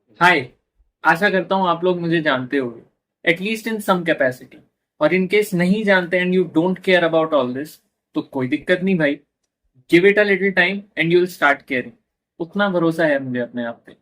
हाय। आशा करता हूँ आप लोग मुझे जानते होंगे एटलीस्ट इन सम कैपेसिटी। और इन केस नहीं जानते and you don't care about all this, तो कोई दिक्कत नहीं भाई। Give it a little time and you will start caring. उतना भरोसा है मुझे अपने आप पे।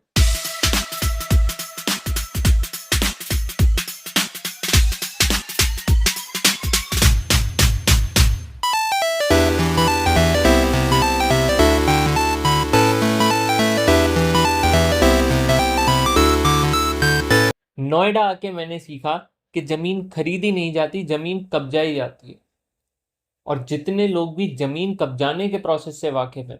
नोएडा आके मैंने सीखा कि जमीन खरीदी नहीं जाती, जमीन कब्जाई जाती है। और जितने लोग भी जमीन कब्जाने के प्रोसेस से वाकिफ है,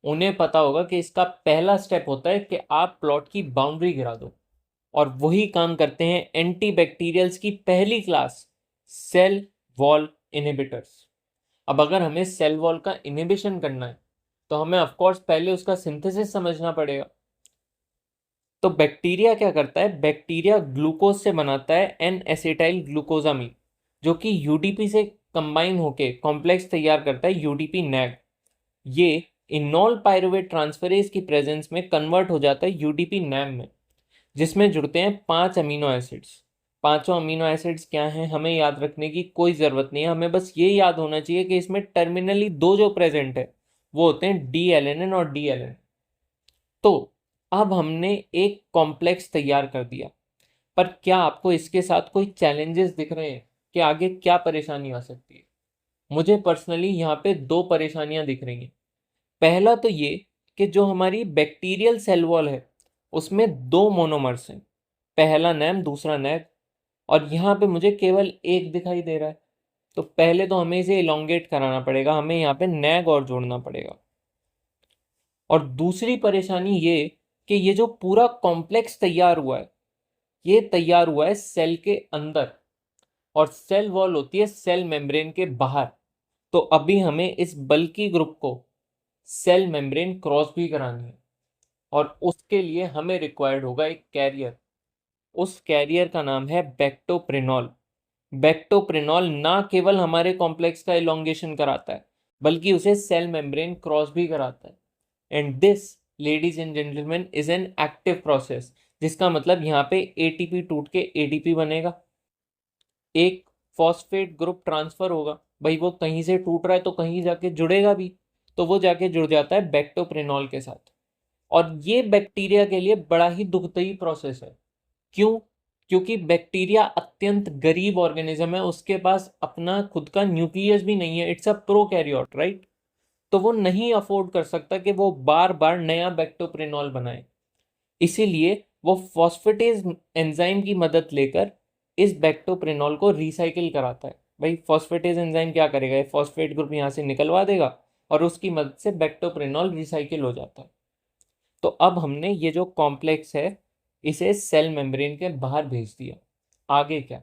उन्हें पता होगा कि इसका पहला स्टेप होता है कि आप प्लॉट की बाउंड्री गिरा दो। और वही काम करते हैं एंटी बैक्टीरियल्स की पहली क्लास, सेल वॉल इनहिबिटर्स। अब अगर हमें सेल वॉल का इनहिबिशन करना है तो हमें ऑफ कोर्स पहले उसका सिंथेसिस समझना पड़ेगा। तो बैक्टीरिया क्या करता है? बैक्टीरिया ग्लूकोज से बनाता है एन एसिटाइल ग्लूकोजामीन, जो कि यूडीपी से कंबाइन होके कॉम्प्लेक्स तैयार करता है यूडीपी नैग। ये इनॉल पायरुवेट ट्रांसफरेज की प्रेजेंस में कन्वर्ट हो जाता है यूडीपी नैम में, जिसमें जुड़ते हैं 5 अमीनो एसिड्स। पांचों अमीनो एसिड्स क्या हैं हमें याद रखने की कोई ज़रूरत नहीं है, हमें बस ये याद होना चाहिए कि इसमें टर्मिनली दो जो प्रेजेंट है वो होते हैं डी एलेनिन और डी एलेनिन। तो अब हमने एक कॉम्प्लेक्स तैयार कर दिया, पर क्या आपको इसके साथ कोई चैलेंजेस दिख रहे हैं कि आगे क्या परेशानी आ सकती है? मुझे पर्सनली यहाँ पे दो परेशानियां दिख रही हैं। पहला तो ये कि जो हमारी बैक्टीरियल सेल वॉल है उसमें दो मोनोमर्स हैं, पहला नैम दूसरा नैग, और यहाँ पे मुझे केवल एक दिखाई दे रहा है। तो पहले तो हमें इसे इलोंगेट कराना पड़ेगा, हमें यहाँ पे नैग और जोड़ना पड़ेगा। और दूसरी परेशानी ये कि ये जो पूरा कॉम्प्लेक्स तैयार हुआ है, ये तैयार हुआ है सेल के अंदर, और सेल वॉल होती है सेल मेम्ब्रेन के बाहर। तो अभी हमें इस बल्की ग्रुप को सेल मेम्ब्रेन क्रॉस भी करानी है, और उसके लिए हमें रिक्वायर्ड होगा एक कैरियर। उस कैरियर का नाम है बैक्टोप्रेनॉल। बैक्टोप्रेनॉल ना केवल हमारे कॉम्प्लेक्स का इलोंगेशन कराता है, बल्कि उसे सेल मेम्ब्रेन क्रॉस भी कराता है। And this, ladies and gentleman, is an active process, जिसका मतलब यहाँ पे एटीपी टूट के एडीपी बनेगा, एक फॉस्फेट ग्रुप ट्रांसफर होगा। भाई वो कहीं से टूट रहा है तो कहीं जाके जुड़ेगा भी, तो वो जाके जुड़ जाता है बैक्टोप्रेनॉल के साथ। और ये बैक्टीरिया के लिए बड़ा ही दुखदाई प्रोसेस है। क्यों? क्योंकि बैक्टीरिया अत्यंत गरीब ऑर्गेनिज्म है, उसके पास अपना खुद का न्यूक्लियस भी नहीं है, इट्स अ प्रोकैरियोट, राइट? तो वो नहीं अफोर्ड कर सकता कि वो बार बार नया बैक्टोप्रेनॉल बनाए। इसीलिए वो फॉस्फेटेज एंजाइम की मदद लेकर इस बैक्टोप्रेनॉल को रिसाइकिल कराता है। भाई फॉस्फेटेज एंजाइम क्या करेगा? ये फॉस्फेट ग्रुप यहाँ से निकलवा देगा और उसकी मदद से बैक्टोप्रेनॉल रिसाइकिल हो जाता है। तो अब हमने ये जो कॉम्प्लेक्स है इसे सेल मेम्ब्रेन के बाहर भेज दिया। आगे क्या?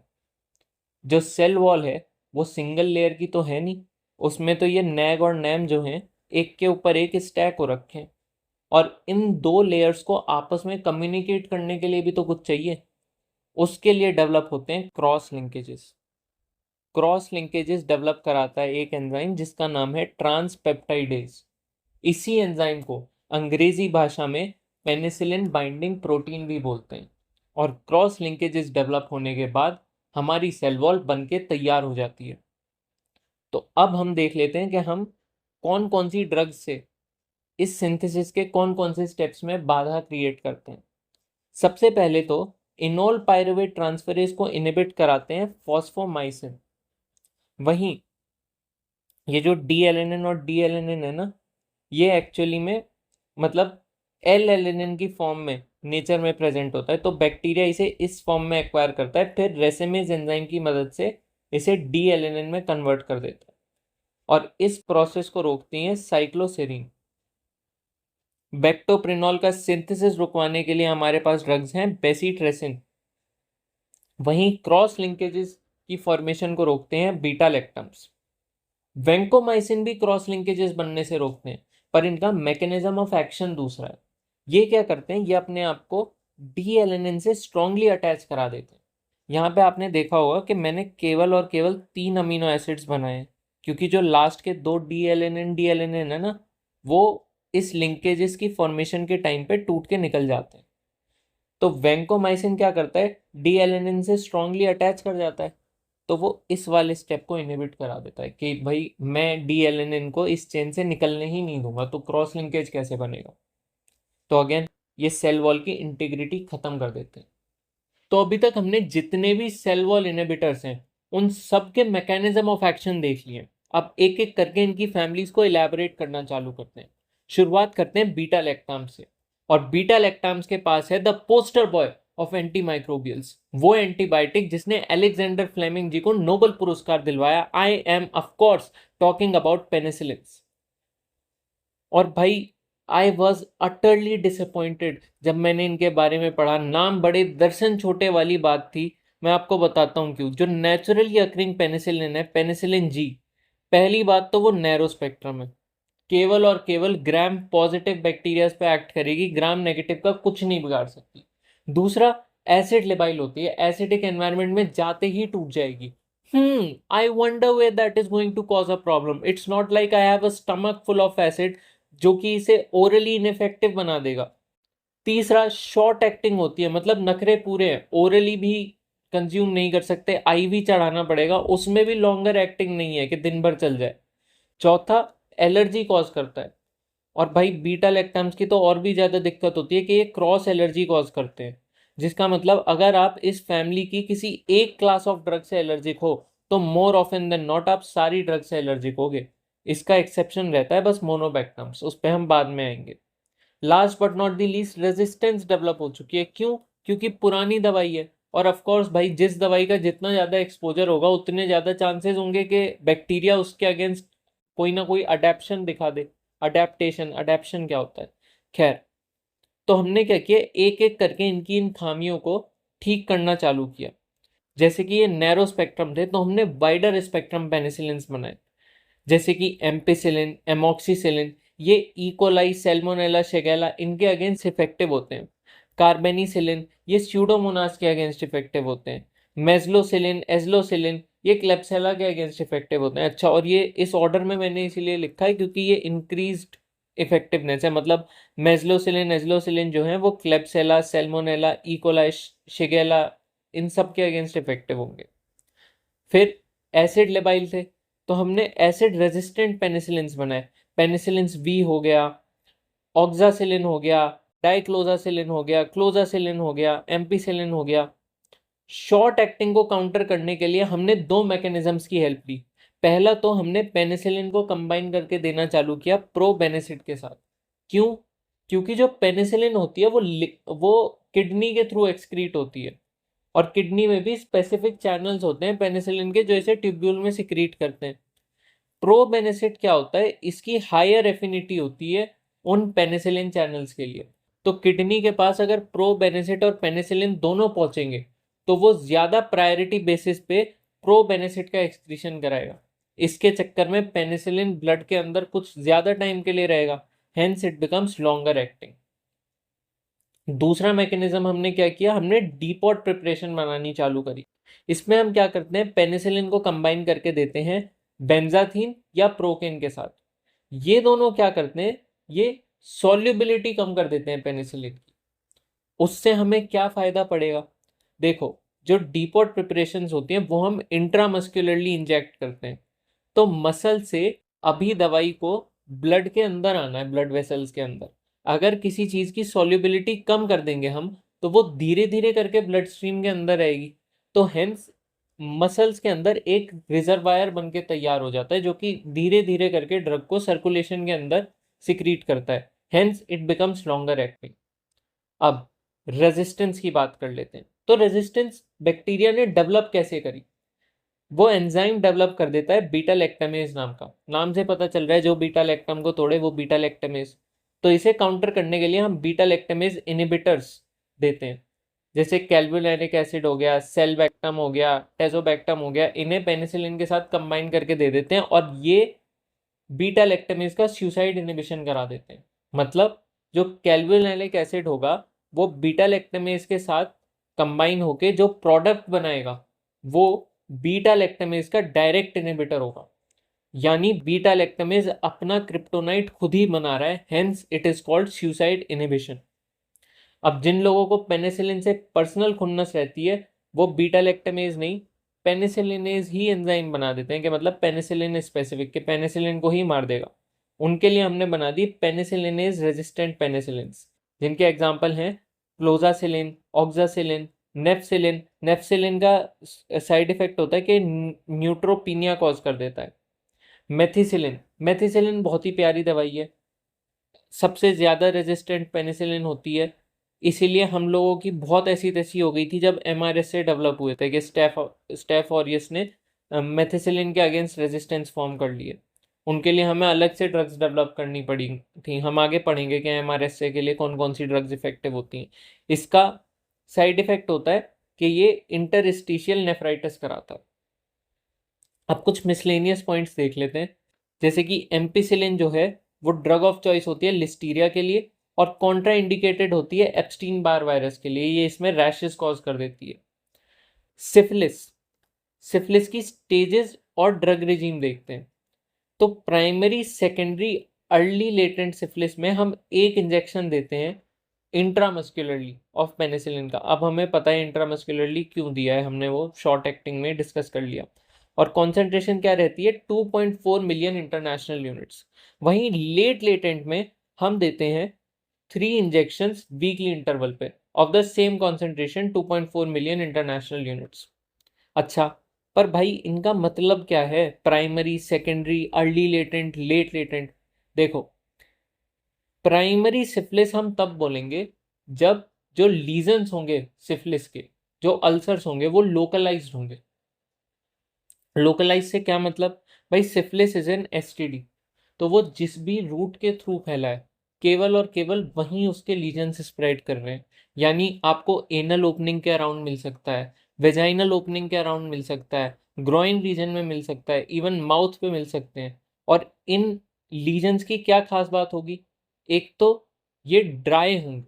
जो सेल वॉल है वो सिंगल लेयर की तो है नहीं, उसमें तो ये नैग और नैम जो हैं एक के ऊपर एक स्टैक हो रखे हैं। और इन दो लेयर्स को आपस में कम्युनिकेट करने के लिए भी तो कुछ चाहिए। उसके लिए डेवलप होते हैं cross linkages. Cross linkages develop कराता है एक एंजाइम जिसका नाम है ट्रांसपेप्टाइडेज। इसी एंजाइम को अंग्रेजी भाषा में पेनिसिलिन बाइंडिंग प्रोटीन भी बोलते हैं। और क्रॉस लिंकेजेस डेवलप होने के बाद हमारी सेल वॉल बन के तैयार हो जाती है। तो अब हम देख लेते हैं कि हम कौन कौन सी ड्रग्स से इस सिंथेसिस के कौन कौन से स्टेप्स में बाधा क्रिएट करते हैं। सबसे पहले तो इनोल पायरुवेट ट्रांसफरेज को इनहिबिट कराते हैं फॉस्फोमाइसिन। वहीं ये जो डी एलेनिन और डी एलेनिन है ना, ये एक्चुअली में मतलब एल एलेनिन की फॉर्म में नेचर में प्रेजेंट होता है। तो बैक्टीरिया इसे इस फॉर्म में एक्वायर करता है, फिर रेसेमेज एंजाइम की मदद से इसे डी एलेनिन में कन्वर्ट कर देता है। और इस प्रोसेस को रोकती हैं साइक्लोसेरिन। बैक्टोप्रेनॉल का सिंथेसिस रुकवाने के लिए हमारे पास ड्रग्स हैं बेसीट्रेसिन। वहीं क्रॉस लिंकेजेस की फॉर्मेशन को रोकते हैं बीटा लैक्टम्स। वेंकोमाइसिन भी क्रॉस लिंकेजेस बनने से रोकते हैं, पर इनका मैकेनिज्म ऑफ एक्शन दूसरा है। ये क्या करते हैं? ये अपने आप को डी एलेनिन से स्ट्रांगली अटैच करा देते हैं। यहाँ पे आपने देखा होगा कि मैंने केवल और केवल 3 अमीनो एसिड्स बनाए हैं, क्योंकि जो लास्ट के दो डी एलेनिन है ना, वो इस लिंकेजेस की फॉर्मेशन के टाइम पे टूट के निकल जाते हैं। तो वैंकोमाइसिन क्या करता है, डी एलेनिन से स्ट्रांगली अटैच कर जाता है, तो वो इस वाले स्टेप को इनहिबिट करा देता है कि भाई मैं डी एलेनिन को इस चेन से निकलने ही नहीं दूंगा, तो क्रॉस लिंकेज कैसे बनेगा। तो अगेन ये सेल वॉल की इंटीग्रिटी खत्म कर देते हैं। तो अभी तक हमने जितने भी सेल वॉल इनहिबिटर्स हैं उन सब के मैकेनिज्म ऑफ एक्शन देख लिए। अब एक एक करके इनकी फैमिलीज को इलेबोरेट करना चालू करते हैं। शुरुआत करते हैं बीटा लैक्टाम से, और बीटा लैक्टाम्स के पास है the poster boy of anti microbials, वो एंटीबायोटिक जिसने अलेक्जेंडर फ्लेमिंग जी को नोबेल पुरस्कार दिलवाया। I am of course talking about penicillin. और भाई आई वॉज अटरली डिसअपॉइंटेड जब मैंने इनके बारे में पढ़ा। नाम बड़े दर्शन छोटे वाली बात थी। मैं आपको बताता हूँ क्यों। जो नेचुरली अक्रिंग पेनिसिलिन है, पेनिसिलिन जी, पहली बात तो वो नैरो स्पेक्ट्रम है, केवल और केवल ग्राम पॉजिटिव बैक्टीरिया पे एक्ट करेगी, ग्राम नेगेटिव का कुछ नहीं बिगाड़ सकती। दूसरा, एसिड लेबाइल होती है, एसिडिक एनवायरनमेंट में जाते ही टूट जाएगी। I wonder way that is going to cause a problem. It's not like I have a stomach full of acid जो कि इसे ओरली इनफेक्टिव बना देगा। तीसरा, शॉर्ट एक्टिंग होती है, मतलब नखरे पूरे हैं, ओरली भी कंज्यूम नहीं कर सकते, आईवी चढ़ाना पड़ेगा, उसमें भी लॉन्गर एक्टिंग नहीं है कि दिन भर चल जाए। चौथा, एलर्जी कॉज करता है। और भाई बीटा लैक्टम्स की तो और भी ज़्यादा दिक्कत होती है कि ये क्रॉस एलर्जी कॉज करते हैं, जिसका मतलब अगर आप इस फैमिली की किसी एक क्लास ऑफ ड्रग से एलर्जिक हो तो मोर ऑफन देन नॉट आप सारी ड्रग से एलर्जिक होगे। इसका एक्सेप्शन रहता है बस मोनोबैक्टम्स, उस पर हम बाद में आएंगे। Last but not the least, resistance develop हो चुकी है। क्यों? क्योंकि पुरानी दवाई है, और ऑफ कोर्स भाई जिस दवाई का जितना ज़्यादा एक्सपोजर होगा उतने ज़्यादा चांसेस होंगे कि बैक्टीरिया उसके अगेंस्ट कोई ना कोई अडेप्शन दिखा दे। अडेप्टेशन, अडेप्शन क्या होता है, खैर। तो हमने क्या किया, एक एक करके इनकी इन खामियों को ठीक करना चालू किया। जैसे कि ये नैरो स्पेक्ट्रम थे तो हमने वाइडर स्पेक्ट्रम पेनिसिलिन बनाए, जैसे कि एम्पिसिलिन, एमोक्सीसिलिन। ये इकोलाई, सैल्मोनेला, शेगेला इनके अगेंस्ट इफेक्टिव होते हैं। कार्बेनिसिलिन ये स्यूडोमोनास के अगेंस्ट इफेक्टिव होते हैं। मेजलोसिलिन, एजलोसिलिन ये क्लेप्सेला के अगेंस्ट इफेक्टिव होते हैं। अच्छा, और ये इस ऑर्डर में मैंने इसीलिए लिखा है क्योंकि ये इंक्रीज्ड इफेक्टिवनेस है, मतलब मेजलोसिलिन, एजलोसिलिन जो है वो क्लेप्सेला, सैल्मोनेला, इकोलाई, शिगेला इन सब के अगेंस्ट इफेक्टिव होंगे। फिर एसिड लेबाइल थे तो हमने एसिड रेजिस्टेंट पेनिसिलिन बनाए। पेनिसिलिन वी हो गया, ऑक्सासिलिन हो गया, डाइक्लोजासिलिन हो गया, क्लोजासिलिन हो गया, एम्पीसिलिन हो गया। शॉर्ट एक्टिंग को काउंटर करने के लिए हमने दो मैकेनिज्म्स की हेल्प ली। पहला तो हमने पेनिसिलिन को कंबाइन करके देना चालू किया प्रोबेनिसिड के साथ। क्यों? क्योंकि जो पेनिसिलिन होती है वो किडनी के थ्रू एक्सक्रीट होती है, और किडनी में भी स्पेसिफिक चैनल्स होते हैं पेनिसिलिन के जो इसे ट्यूब्यूल में सिक्रीट करते हैं। प्रोबेनिसिड क्या होता है, इसकी हायर एफिनिटी होती है उन पेनिसिलिन चैनल्स के लिए। तो किडनी के पास अगर प्रोबेनिसिड और पेनिसिलिन दोनों पहुंचेंगे तो वो ज्यादा प्रायोरिटी बेसिस पे प्रोबेनिसिड का एक्सक्रीशन कराएगा। इसके चक्कर में पेनिसिलिन ब्लड के अंदर कुछ ज्यादा टाइम के लिए रहेगा, hence it becomes longer acting. दूसरा मैकेनिज्म हमने क्या किया, हमने डीपॉट प्रिपरेशन बनानी चालू करी। इसमें हम क्या करते हैं, पेनिसिलिन को कंबाइन करके देते हैं बेंजाथीन या प्रोकेन के साथ। ये दोनों क्या करते हैं, ये सॉल्युबिलिटी कम कर देते हैं पेनिसिलिन की। उससे हमें क्या फायदा पड़ेगा, देखो जो डीपॉट प्रिपरेशंस होती हैं वो हम इंट्रामस्कुलरली इंजेक्ट करते हैं, तो मसल से अभी दवाई को ब्लड के अंदर आना है, ब्लड वेसल्स के अंदर। अगर किसी चीज की सॉल्युबिलिटी कम कर देंगे हम तो वो धीरे धीरे करके ब्लड स्ट्रीम के अंदर आएगी, तो हेंस मसल्स के अंदर एक रिजर्वायर बन के तैयार हो जाता है जो कि धीरे धीरे करके ड्रग को सर्कुलेशन के अंदर सिक्रीट करता है, hence it becomes longer acting. अब रेजिस्टेंस की बात कर लेते हैं। तो रेजिस्टेंस बैक्टीरिया ने डेवलप कैसे करी, वो एंजाइम डेवलप कर देता है बीटा लैक्टामेज नाम का। नाम से पता चल रहा है जो बीटा लैक्टम को तोड़े वो बीटा लैक्टामेज। तो इसे काउंटर करने के लिए हम बीटा लैक्टामेज इनहिबिटर्स देते हैं, जैसे कैल्वुलैनिक एसिड हो गया, सेलबैक्टम हो गया, टेजोबैक्टम हो गया। इन्हें पेनिसिलिन के साथ कंबाइन करके दे देते हैं और ये बीटा लैक्टामेज का सुसाइड इनहिबिशन करा देते हैं। मतलब जो कैल्वुलैनिक एसिड होगा वो बीटा लैक्टामेज के साथ कंबाइन होके जो प्रोडक्ट बनाएगा वो बीटा लैक्टामेज का डायरेक्ट इनहिबिटर होगा। यानी बीटा लैक्टामेज अपना क्रिप्टोनाइट खुद ही बना रहा है, hence it is called suicide inhibition. अब जिन लोगों को पेनिसिलिन से पर्सनल खुन्नस रहती है वो बीटा लैक्टमेज नहीं, पेनिसिलिनेज ही एंजाइम बना देते हैं कि मतलब पेनिसिलिन स्पेसिफिक के पेनिसिलिन को ही मार देगा। उनके लिए हमने बना दी पेनिसिलिनेज रेजिस्टेंट पेनिसिलिन, जिनके एग्जाम्पल हैं क्लोजासिलिन, ऑक्सासिलिन, नेफ्सिलिन। नेफ्सिलिन का साइड इफेक्ट होता है कि न्यूट्रोपीनिया कॉज कर देता है। मेथिसिलिन, मेथिसिलिन बहुत ही प्यारी दवाई है, सबसे ज़्यादा रेजिस्टेंट पेनिसिलिन होती है, इसीलिए हम लोगों की बहुत ऐसी तैसी हो गई थी जब एमआरएसए डेवलप हुए थे कि स्टेफ ऑरियस ने मेथिसिलिन के अगेंस्ट रेजिस्टेंस फॉर्म कर लिए। उनके लिए हमें अलग से ड्रग्स डेवलप करनी पड़ी थी। हम आगे पढ़ेंगे कि एमआरएसए के लिए कौन कौन सी ड्रग्स इफेक्टिव होती हैं। इसका साइड इफेक्ट होता है कि ये इंटरस्टिशियल नेफ्राइटिस कराता है। अब कुछ मिसलेनियस पॉइंट्स देख लेते हैं, जैसे कि एम्पिसिलिन जो है वो ड्रग ऑफ चॉइस होती है लिस्टीरिया के लिए और कॉन्ट्रा इंडिकेटेड होती है एप्स्टीन बार वायरस के लिए, ये इसमें रैशेस कॉज कर देती है। सिफिलिस, सिफिलिस की स्टेजेस और ड्रग रिजीम देखते हैं। तो primary, secondary, early latent syphilis में हम एक इंजेक्शन देते हैं इंट्रामस्कुलरली ऑफ पेनिसिलिन का। अब हमें पता है इंट्रामस्कुलरली क्यों दिया है, हमने वो शॉर्ट एक्टिंग में डिस्कस कर लिया। और कॉन्सेंट्रेशन क्या रहती है 2.4 मिलियन इंटरनेशनल यूनिट्स। वहीं लेट लेटेंट में हम देते हैं 3 इंजेक्शंस वीकली इंटरवल पे of the same concentration 2.4 million international units. अच्छा, पर भाई इनका मतलब क्या है, primary, secondary, early latent, late latent? देखो, प्राइमरी सिफिलिस हम तब बोलेंगे जब जो लीजन्स होंगे सिफिलिस के, जो अल्सर्स होंगे वो लोकलाइज्ड होंगे। लोकलाइज से क्या मतलब, भाई सिफिलिस इज एन एसटीडी, तो वो जिस भी रूट के थ्रू फैला है केवल और केवल वहीं उसके लीजन से स्प्रेड कर रहे हैं। यानी आपको एनल ओपनिंग के अराउंड मिल सकता है, वेजाइनल ओपनिंग के अराउंड मिल सकता है, ग्रोइन रीजन में मिल सकता है, इवन माउथ पे मिल सकते हैं। और इन लीजन्स की क्या खास बात होगी, एक तो ये ड्राई होंगे,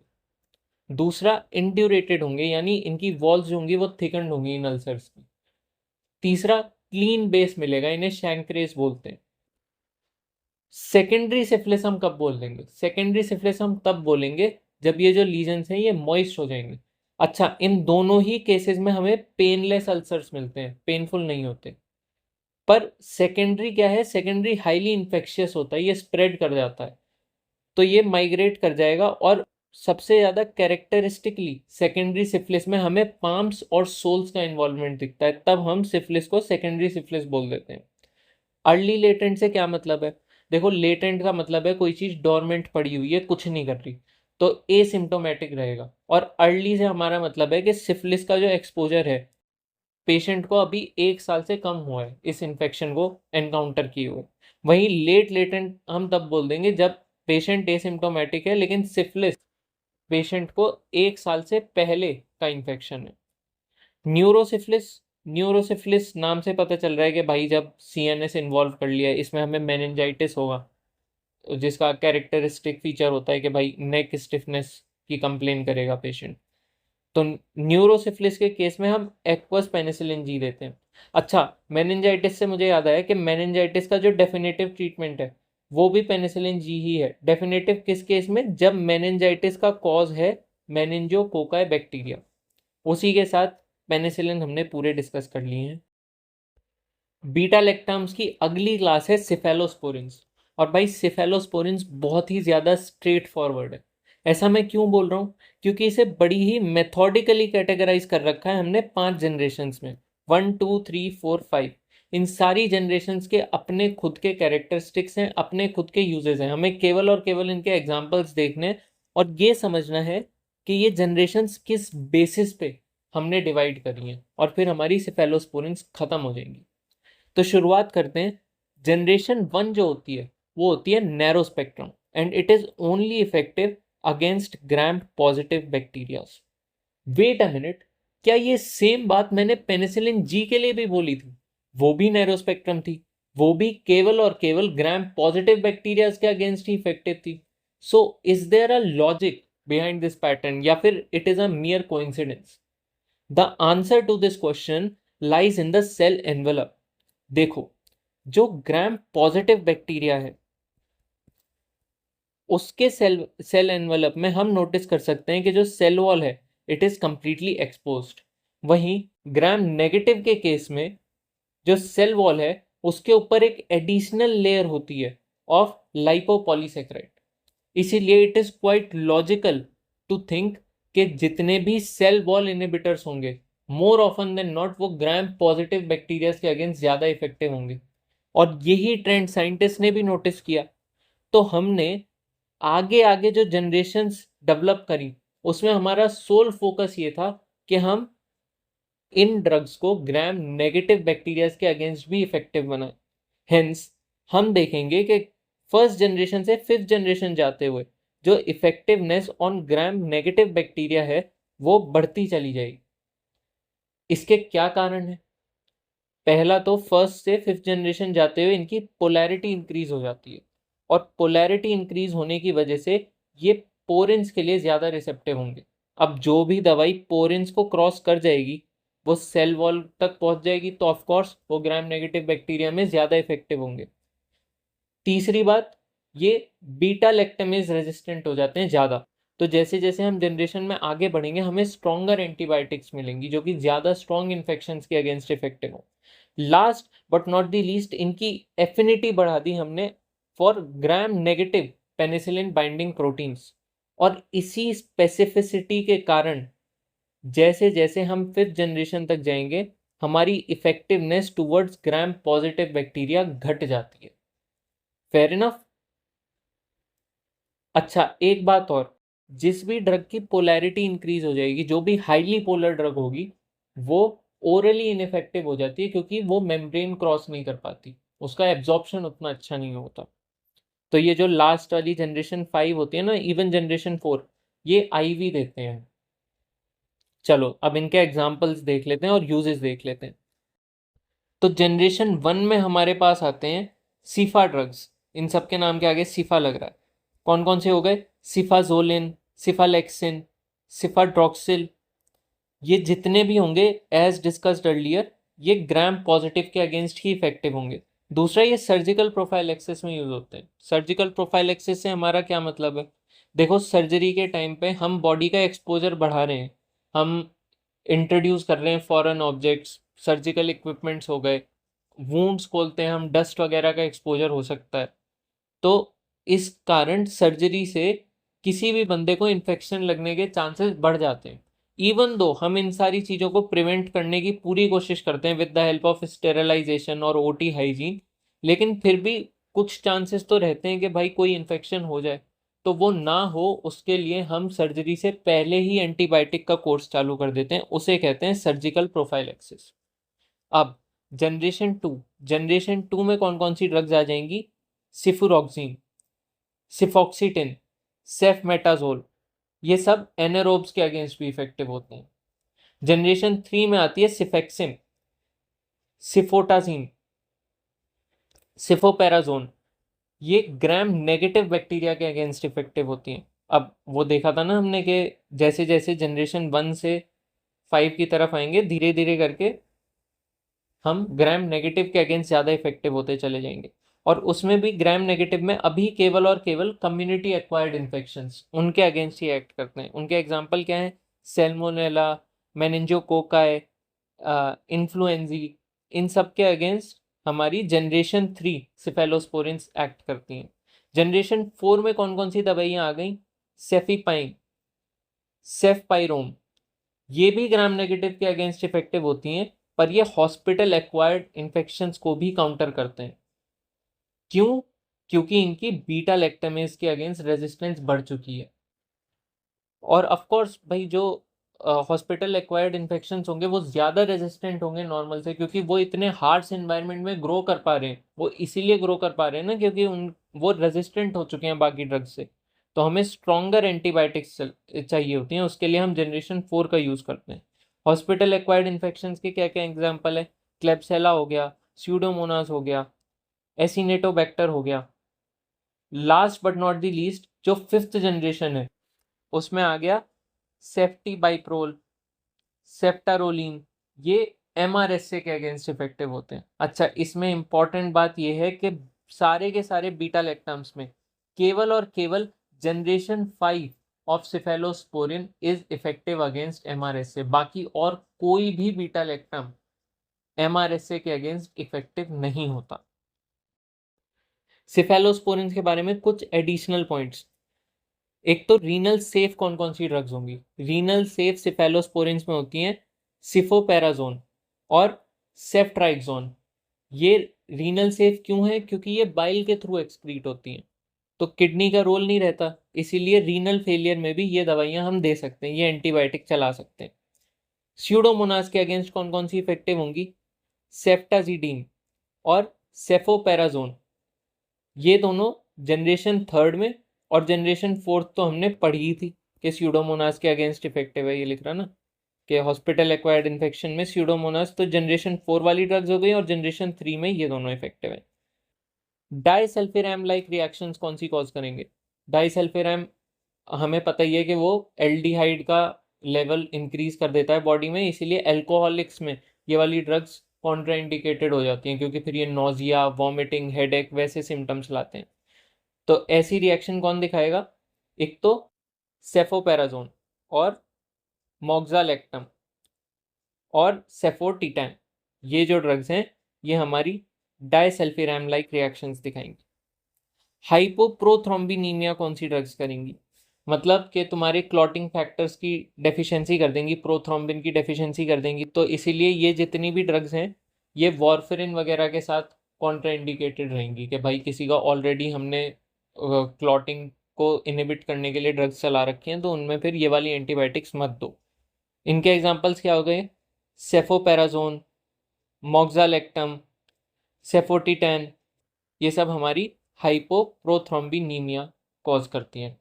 दूसरा इंड्यूरेटेड होंगे यानी इनकी वॉल्स जो होंगी वो थिकन्ड होंगी इन अल्सर्स की, तीसरा क्लीन बेस मिलेगा, इन्हें शैंक्रेस बोलते हैं। सेकेंडरी सिफिलिस हम कब बोल देंगे, सेकेंडरी सिफिलिस हम तब बोलेंगे जब ये जो लीजन्स हैं ये मॉइस्ट हो जाएंगे। अच्छा, इन दोनों ही केसेस में हमें पेनलेस अल्सर्स मिलते हैं, पेनफुल नहीं होते। पर सेकेंडरी क्या है, सेकेंडरी हाईली इन्फेक्शियस होता है, ये स्प्रेड कर जाता है, तो ये माइग्रेट कर जाएगा। और सबसे ज़्यादा कैरेक्टरिस्टिकली सेकेंडरी सिफिलिस में हमें पाम्स और सोल्स का इन्वॉल्वमेंट दिखता है, तब हम सिफिलिस को सेकेंडरी सिफिलिस बोल देते हैं। अर्ली लेटेंट से क्या मतलब है, देखो लेटेंट का मतलब है कोई चीज़ डोरमेंट पड़ी हुई है, कुछ नहीं कर रही, तो एसिम्टोमेटिक रहेगा। और अर्ली से हमारा मतलब है कि सिफिलिस का जो एक्सपोजर है पेशेंट को अभी 1 साल से कम हुआ है इस इन्फेक्शन को एनकाउंटर किए हुए। वहीं लेट लेटेंट हम तब बोल देंगे जब पेशेंट एसिम्टोमेटिक है लेकिन सिफिलिस पेशेंट को 1 साल से पहले का इन्फेक्शन है। न्यूरोसिफिलिस, न्यूरोसिफिलिस नाम से पता चल रहा है कि भाई जब सीएनएस इन्वॉल्व कर लिया है, इसमें हमें मेनिंजाइटिस होगा, जिसका कैरेक्टरिस्टिक फीचर होता है कि भाई नेक स्टिफनेस की कंप्लेन करेगा पेशेंट। तो न्यूरोसिफिलिस के केस में हम एक्वस पेनिसिलिन जी देते हैं। अच्छा, मेनिंजाइटिस से मुझे याद आया कि मेनिंजाइटिस का जो डेफिनेटिव ट्रीटमेंट है वो भी पेनिसिलिन जी ही है। डेफिनेटिव किस केस में, जब मेनिंजाइटिस का कॉज है मेनिंजोकोकाई बैक्टीरिया। उसी के साथ पेनिसिलिन हमने पूरे डिस्कस कर लिए हैं। बीटा लैक्टम्स की अगली क्लास है सिफेलोस्पोरिन्स। और भाई सिफेलोस्पोरिन्स बहुत ही ज़्यादा स्ट्रेट फॉरवर्ड है। ऐसा मैं क्यों बोल रहा हूँ, क्योंकि इसे बड़ी ही मेथोडिकली कैटेगराइज कर रखा है हमने 5 जनरेशन्स में, 1 2 3 4 5। इन सारी जनरेशन्स के अपने खुद के कैरेक्टरिस्टिक्स हैं, अपने खुद के यूजेस हैं, हमें केवल और केवल इनके एग्जाम्पल्स देखने हैं और ये समझना है कि ये जनरेशन्स किस बेसिस पे हमने डिवाइड करी हैं, और फिर हमारी सिफेलोस्पोरिन्स खत्म हो जाएंगी। तो शुरुआत करते हैं। जनरेशन 1 जो होती है वो होती है narrow spectrum and it is only effective against gram positive bacterias. Wait a minute, क्या ये सेम बात मैंने पेनिसिलिन जी के लिए भी बोली थी? वो भी नैरो स्पेक्ट्रम थी, वो भी केवल और केवल ग्राम पॉजिटिव बैक्टीरियाज के अगेंस्ट ही इफेक्टिव थी। So is there a logic behind this pattern या फिर it is a mere coincidence? The answer to this question lies in the cell envelope. देखो, जो ग्राम पॉजिटिव बैक्टीरिया है उसके cell envelope में हम नोटिस कर सकते हैं कि जो सेल वॉल है इट इज कंप्लीटली एक्सपोज्ड। वहीं ग्राम नेगेटिव के केस में जो सेल वॉल है उसके ऊपर एक एडिशनल लेयर होती है ऑफ लाइपोपॉलीसेकेराइड। इसीलिए it is quite logical to think कि जितने भी सेल वॉल इनहिबिटर्स होंगे मोर ऑफन देन नॉट वो ग्राम पॉजिटिव बैक्टीरिया के अगेंस्ट ज्यादा इफेक्टिव होंगे। और यही ट्रेंड साइंटिस्ट ने भी नोटिस किया। तो हमने आगे आगे जो जनरेशन्स डेवलप करी उसमें हमारा सोल फोकस ये था कि हम इन ड्रग्स को ग्राम नेगेटिव बैक्टीरिया के अगेंस्ट भी इफेक्टिव बनाए। हेंस हम देखेंगे कि फर्स्ट जनरेशन से फिफ्थ जनरेशन जाते हुए जो effectiveness on gram negative bacteria है वो बढ़ती चली जाएगी। इसके क्या कारण है? पहला तो फर्स्ट से फिफ्थ जनरेशन जाते हुए इनकी पोलैरिटी इंक्रीज हो जाती है और पोलैरिटी इंक्रीज होने की वजह से ये पोरेंस के लिए ज़्यादा रिसेप्टिव होंगे। अब जो भी दवाई पोरेंस को क्रॉस कर जाएगी वो सेल वॉल तक पहुंच जाएगी तो ऑफकोर्स वो ग्राम नेगेटिव बैक्टीरिया में ज़्यादा इफेक्टिव होंगे। तीसरी बात, ये बीटा लैक्टमेज रेजिस्टेंट हो जाते हैं ज़्यादा। तो जैसे जैसे हम जनरेशन में आगे बढ़ेंगे हमें स्ट्रॉन्गर एंटीबायोटिक्स मिलेंगी जो कि ज़्यादा स्ट्रॉन्ग इन्फेक्शंस के अगेंस्ट इफेक्टिव हो। Last but not the least इनकी एफिनिटी बढ़ा दी हमने for gram negative penicillin binding proteins. और इसी स्पेसिफिसिटी के कारण जैसे जैसे हम फिफ्थ जनरेशन तक जाएंगे हमारी effectiveness towards gram positive bacteria घट जाती है। Fair enough. अच्छा एक बात और, जिस भी ड्रग की पोलैरिटी इंक्रीज हो जाएगी जो भी हाईली पोलर ड्रग होगी वो ओरली इनफेक्टिव हो जाती है क्योंकि वो मेम्ब्रेन क्रॉस नहीं कर पाती, उसका एब्जॉर्प्शन उतना अच्छा नहीं होता। तो ये जो लास्ट वाली जनरेशन 5 होती है ना, इवन जनरेशन 4, ये आईवी देते हैं। चलो अब इनके एग्जाम्पल्स देख लेते हैं और यूजेस देख लेते हैं। तो जनरेशन 1 में हमारे पास आते हैं सीफा ड्रग्स। इन सब के नाम के आगे सीफा लग रहा है। कौन कौन से हो गए? सिफाजोलिन, सिफालेक्सिन, सिफाड्रॉक्सिल। ये जितने भी होंगे एज डिस्कस्ड अर्लियर ये ग्राम पॉजिटिव के अगेंस्ट ही इफेक्टिव होंगे। दूसरा, ये सर्जिकल प्रोफाइलेक्सिस में यूज होते हैं। सर्जिकल प्रोफाइलेक्सिस से हमारा क्या मतलब है? देखो सर्जरी के टाइम पे हम बॉडी का एक्सपोजर बढ़ा रहे हैं, हम इंट्रोड्यूस कर रहे हैं फॉरेन ऑब्जेक्ट्स, सर्जिकल इक्विपमेंट्स हो गए, वूंड्स खोलते हैं हम, डस्ट वगैरह का एक्सपोजर हो सकता है। तो इस कारण सर्जरी से किसी भी बंदे को इन्फेक्शन लगने के चांसेस बढ़ जाते हैं। इवन दो हम इन सारी चीज़ों को प्रिवेंट करने की पूरी कोशिश करते हैं with the help of sterilisation और ओटी हाइजीन, लेकिन फिर भी कुछ चांसेस तो रहते हैं कि भाई कोई इन्फेक्शन हो जाए। तो वो ना हो उसके लिए हम सर्जरी से पहले ही एंटीबायोटिक का कोर्स चालू कर देते हैं, उसे कहते हैं सर्जिकल प्रोफाइलेक्सिस। अब जनरेशन टू में कौन कौन सी ड्रग्स आ जाएंगी? सिफुरॉक्सीन, सिफॉक्सीटिन, सेफमेटाजोल, ये सब एनारोब्स के अगेंस्ट भी इफेक्टिव होते हैं। जनरेशन 3 में आती है सिफेक्सिम, सिफोटाजीन, सिफोपेराजोन। ये ग्राम नेगेटिव बैक्टीरिया के अगेंस्ट इफेक्टिव होती हैं। अब वो देखा था ना हमने कि जैसे जैसे जनरेशन 1 से 5 की तरफ आएंगे धीरे धीरे करके हम ग्राम नेगेटिव के अगेंस्ट ज़्यादा इफेक्टिव होते चले जाएंगे। और उसमें भी ग्राम नेगेटिव में अभी केवल और केवल कम्युनिटी एक्वायर्ड इन्फेक्शंस उनके अगेंस्ट ही एक्ट करते हैं। उनके एग्जांपल क्या हैं? Salmonella, मेनिंजोकोकाई, influenzae. इन सब के अगेंस्ट हमारी जनरेशन 3 सिफेलोस्पोरिन्स एक्ट करती हैं। जनरेशन 4 में कौन कौन सी दवाइयाँ आ गई? सेफीपाइन, सेफपाइरोम। ये भी ग्राम नेगेटिव के अगेंस्ट इफेक्टिव होती हैं पर ये हॉस्पिटल एक्वायर्ड इन्फेक्शंस को भी काउंटर करते हैं। क्यों? क्योंकि इनकी बीटा लैक्टामेज के अगेंस्ट रेजिस्टेंस बढ़ चुकी है। और ऑफ कोर्स भाई जो हॉस्पिटल एक्वायर्ड इन्फेक्शंस होंगे वो ज़्यादा रेजिस्टेंट होंगे नॉर्मल से, क्योंकि वो इतने हार्श एनवायरनमेंट में ग्रो कर पा रहे हैं। वो इसीलिए ग्रो कर पा रहे हैं ना क्योंकि वो रेजिस्टेंट हो चुके हैं बाकी ड्रग्स से। तो हमें स्ट्रॉन्गर एंटीबायोटिक्स चाहिए होती हैं, उसके लिए हम जनरेशन 4 का यूज़ करते हैं। हॉस्पिटल एक्वायर्ड इन्फेक्शंस के क्या क्या एग्जाम्पल है? क्लेब्सेला हो गया, स्यूडोमोनास हो गया, एसिनेटोबैक्टर हो गया। Last but not the least जो फिफ्थ जनरेशन है उसमें आ गया सेफ्टीबाइप्रोल, सेफ्टारोलिन। ये एमआरएसए के अगेंस्ट इफेक्टिव होते हैं। अच्छा इसमें इंपॉर्टेंट बात यह है कि सारे के सारे बीटा लैक्टम्स में केवल और केवल generation 5 of cephalosporin is effective against MRSA। बाकी और कोई भी बीटा लैक्टम MRSA के अगेंस्ट इफेक्टिव नहीं होता। सिफेलोस्पोरिन के बारे में कुछ एडिशनल पॉइंट्स। एक तो रीनल सेफ कौन कौन सी ड्रग्स होंगी? रीनल सेफ सिफेलोस्पोरिन में होती हैं सिफोपेराजोन और सेफ्ट्राइक्सोन। ये रीनल सेफ क्यों है? क्योंकि ये बाइल के थ्रू एक्सक्रीट होती हैं, तो किडनी का रोल नहीं रहता, इसीलिए रीनल फेलियर में भी ये दवाइयां हम दे सकते हैं, ये एंटीबायोटिक चला सकते हैं। स्यूडोमोनास के अगेंस्ट कौन कौन सी इफेक्टिव होंगी? सेफ्टाजीडीन और सेफोपेराजोन। ये दोनों जनरेशन 3 में, और जनरेशन 4 तो हमने पढ़ी ही थी कि स्यूडोमोनास के अगेंस्ट इफेक्टिव है, ये लिख रहा ना कि हॉस्पिटल एक्वायर्ड इन्फेक्शन में स्यूडोमोनास, तो जनरेशन 4 वाली ड्रग्स हो गई, और जनरेशन 3 में ये दोनों इफेक्टिव है। डाइसल्फिराम लाइक रिएक्शंस कौन सी कॉज करेंगे? डाइसल्फिराम हमें पता ही है कि वो एल्डिहाइड का लेवल इंक्रीज कर देता है बॉडी में, इसीलिए एल्कोहलिक्स में ये वाली ड्रग्स कॉन्ट्राइंडिकेटेड हो जाती हैं, क्योंकि फिर ये नोजिया, वॉमिटिंग, हेडेक वैसे सिम्टम्स लाते हैं। तो ऐसी रिएक्शन कौन दिखाएगा? एक तो सेफोपेराजोन और मोक्सालेक्टम और सेफोटिटैन, ये जो ड्रग्स हैं ये हमारी डाइसल्फिराम लाइक रिएक्शंस दिखाएंगी। हाइपोप्रोथ्रोम्बिनीमिया कौन सी ड्रग्स करेंगी? मतलब कि तुम्हारे क्लॉटिंग फैक्टर्स की डेफिशिएंसी कर देंगी, प्रोथ्रोम्बिन की डेफिशिएंसी कर देंगी, तो इसीलिए ये जितनी भी ड्रग्स हैं ये वॉरफेरिन वगैरह के साथ कॉन्ट्राइंडिकेटेड रहेंगी कि भाई किसी का ऑलरेडी हमने क्लॉटिंग को इनहिबिट करने के लिए ड्रग्स चला रखी हैं, तो उनमें फिर ये वाली एंटीबायोटिक्स मत दो। इनके एग्जांपल्स क्या हो गए? सेफोपेराजोन, मोक्सालेक्टम, सेफोटिटैन, ये सब हमारी हाइपोप्रोथ्रोम्बिनीमिया कॉज करती हैं।